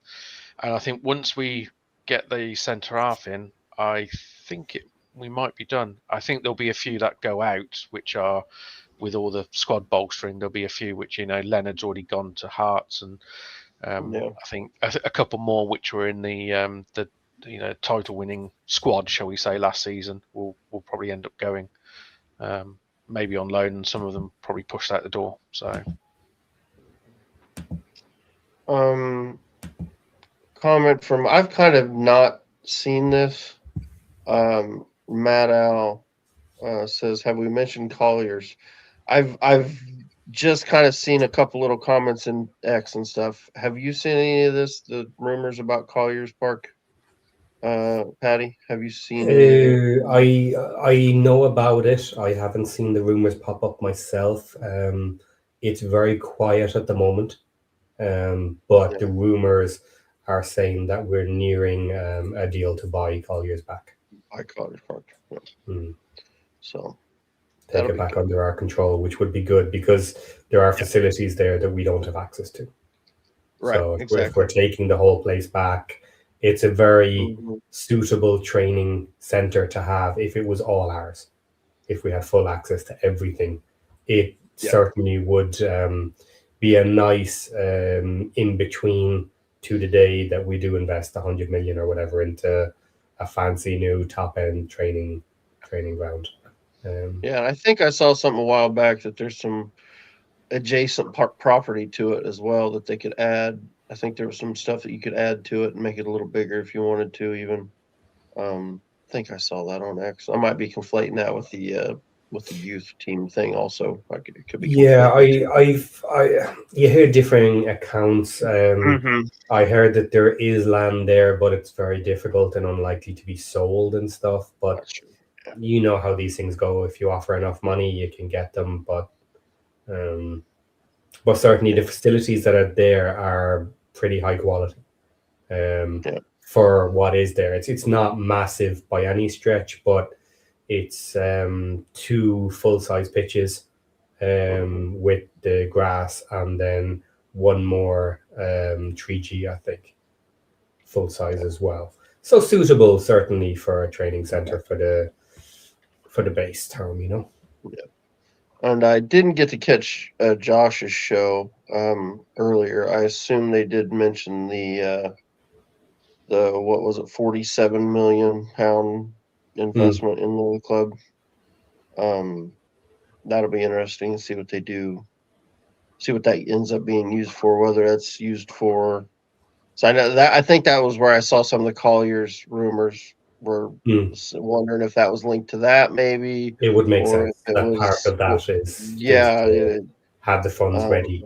I think once we get the centre half in, I think we might be done. I think there'll be a few that go out, which are with all the squad bolstering. There'll be a few which Leonard's already gone to Hearts, and Yeah. I think a couple more which were in the title winning squad, shall we say, last season will probably end up going maybe on loan, and some of them probably pushed out the door. So comment from, I've kind of not seen this. Matt Al says, have we mentioned Colliers? I've just kind of seen a couple little comments in X and stuff. Have you seen any of this? The rumors about Colliers Park? Patty, have you seen any? I know about it. I haven't seen the rumors pop up myself. It's very quiet at the moment. But the rumors are saying that we're nearing a deal to buy Colliers back. By Colliers Park. Yeah. So take it back under our control, which would be good because there are facilities there that we don't have access to. Right. So exactly. if we're taking the whole place back, it's a very suitable training center to have if it was all ours. If we had full access to everything, it certainly would be a nice in between to the day that we do invest 100 million or whatever into a fancy new top end training ground. Yeah, I think I saw something a while back that there's some adjacent property to it as well that they could add. I think there was some stuff that you could add to it and make it a little bigger if you wanted to. Even I think I saw that on X. I might be conflating that with the youth team thing. Also, it could be. Yeah, you hear differing accounts. I heard that there is land there, but it's very difficult and unlikely to be sold and stuff. But you know how these things go. If you offer enough money, you can get them. But certainly the facilities that are there are pretty high quality for what is there. It's not massive by any stretch, but it's 2 full-size pitches with the grass, and then 1 more 3G, I think, full size as well. So suitable certainly for a training center for the base term, you know. Yeah. And I didn't get to catch Josh's show earlier. I assume they did mention the what was it, £47 million investment in the club. That'll be interesting to see what they do. See what that ends up being used for. Whether that's used for. So I think that was where I saw some of the Colliers rumors. Were wondering if that was linked to that, maybe. It would make sense. That part of that is to have the funds ready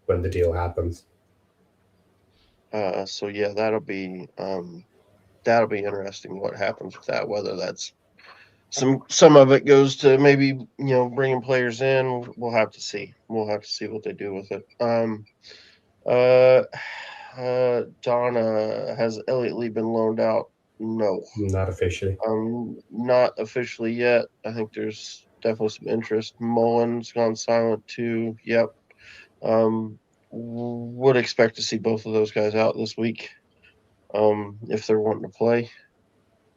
when the deal happens. So yeah, that'll be interesting. What happens with that? Whether that's some of it goes to maybe bringing players in. We'll have to see. We'll have to see what they do with it. Donna, has Elliot Lee been loaned out? No, not officially. Not officially yet. I think there's definitely some interest. Mullen's gone silent too. Yep. Would expect to see both of those guys out this week, if they're wanting to play.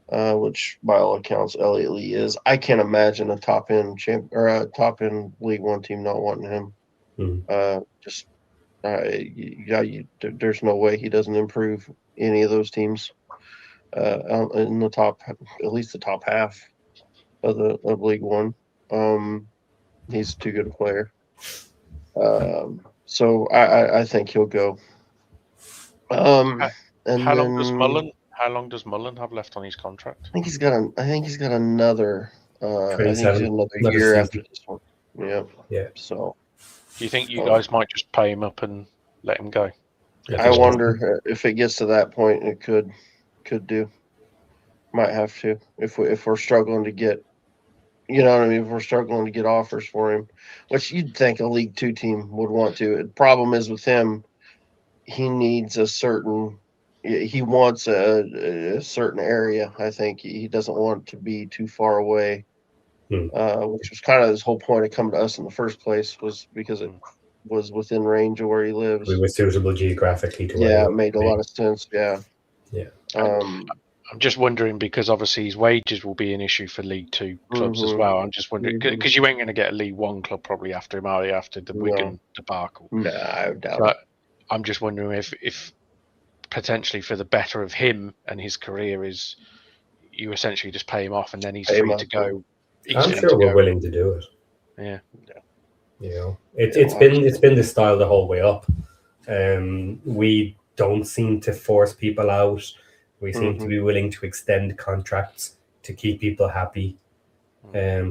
Which by all accounts Elliot Lee is. I can't imagine a top end League One team not wanting him. There's no way he doesn't improve any of those teams. In the top, at least the top half of League One. He's too good a player. So I think he'll go. How long does Mullen have left on his contract? I think he's got another. I think he's another year after this one. Yeah. Yeah. So. Do you think you guys might just pay him up and let him go? I wonder if it gets to that point. It could do. Might have to if we're struggling to get. You know what I mean? If we're struggling to get offers for him, which you'd think a League Two team would want to. The problem is with him, he needs a certain. He wants a certain area. I think he doesn't want to be too far away, which was kind of his whole point of coming to us in the first place, was because it was within range of where he lives. We were suitable geographically to where it made a lot of sense. Yeah. Yeah. I'm just wondering because obviously his wages will be an issue for League Two clubs as well. I'm just wondering because you ain't going to get a League One club probably after him, are you? After the Wigan debacle. No, I doubt it. I'm just wondering if potentially for the better of him and his career is you essentially just pay him off and then he's Pay him free to off, go. He's I'm free sure to we're go. willing to do it. Yeah. You know, Yeah, it's been the style the whole way up. We don't seem to force people out. We seem to be willing to extend contracts to keep people happy,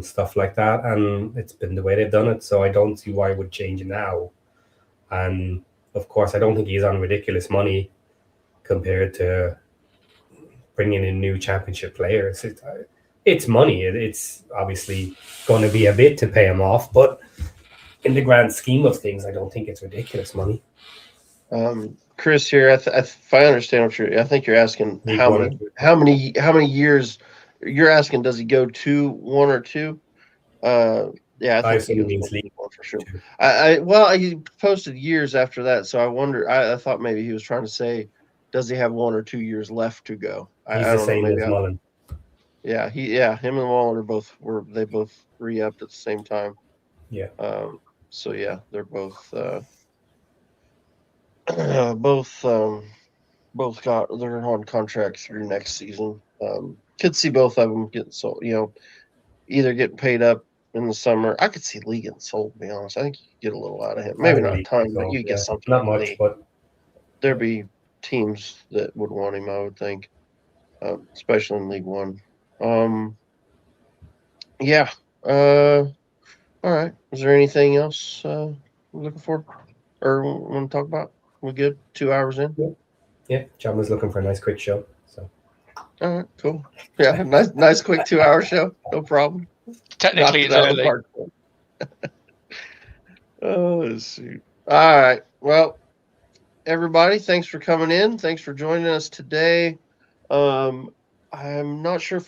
stuff like that. And it's been the way they've done it. So I don't see why it would change now. And of course, I don't think he's on ridiculous money compared to bringing in new championship players. It's money. It's obviously going to be a bit to pay him off, but in the grand scheme of things, I don't think it's ridiculous money. Chris here, if I understand what I think you're asking League how one many years you're asking. Does he go to 1 or 2? Yeah, I I think he assume goes means league 1 for sure. 2. Well, he posted years after that, so I wonder. I thought maybe he was trying to say, does he have 1 or 2 years left to go? He's I the don't know. same Maybe as Mullen. yeah, him and Wallen they both re-upped at the same time. Yeah. So yeah, they're both they're on contract through next season. Could see both of them getting sold. Either getting paid up in the summer. I could see Lee getting sold. To be honest, I think you could get a little out of him. Maybe not a ton, but you get something. Not much, but there'd be teams that would want him. I would think, especially in League One. Yeah. All right. Is there anything else we're looking for or want to talk about? We good? 2 hours in? Yeah. John was looking for a nice quick show. So All right, cool. Yeah, nice quick 2-hour show. No problem. Technically, it's Knocked it out of early. the park. Oh, shoot. All right. Well, everybody, thanks for coming in. Thanks for joining us today. I'm not sure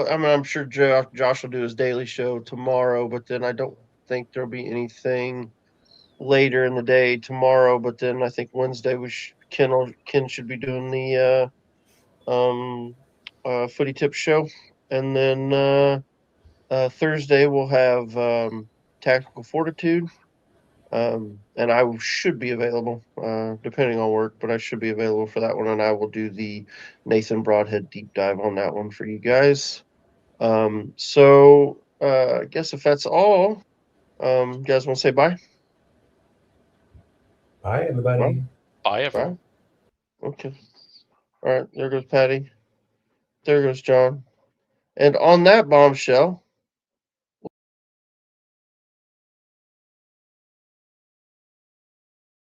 I'm sure Josh will do his daily show tomorrow, but then I don't think there'll be anything later in the day tomorrow. But then I think Wednesday Ken should be doing the footy tip show, and then Thursday we'll have tactical fortitude. And I should be available, depending on work, but I should be available for that one. And I will do the Nathan Broadhead deep dive on that one for you guys. So I guess if that's all, you guys want to say bye? bye, everybody. Bye, everyone. Bye. Okay. All right. There goes Patty. There goes John. And on that bombshell,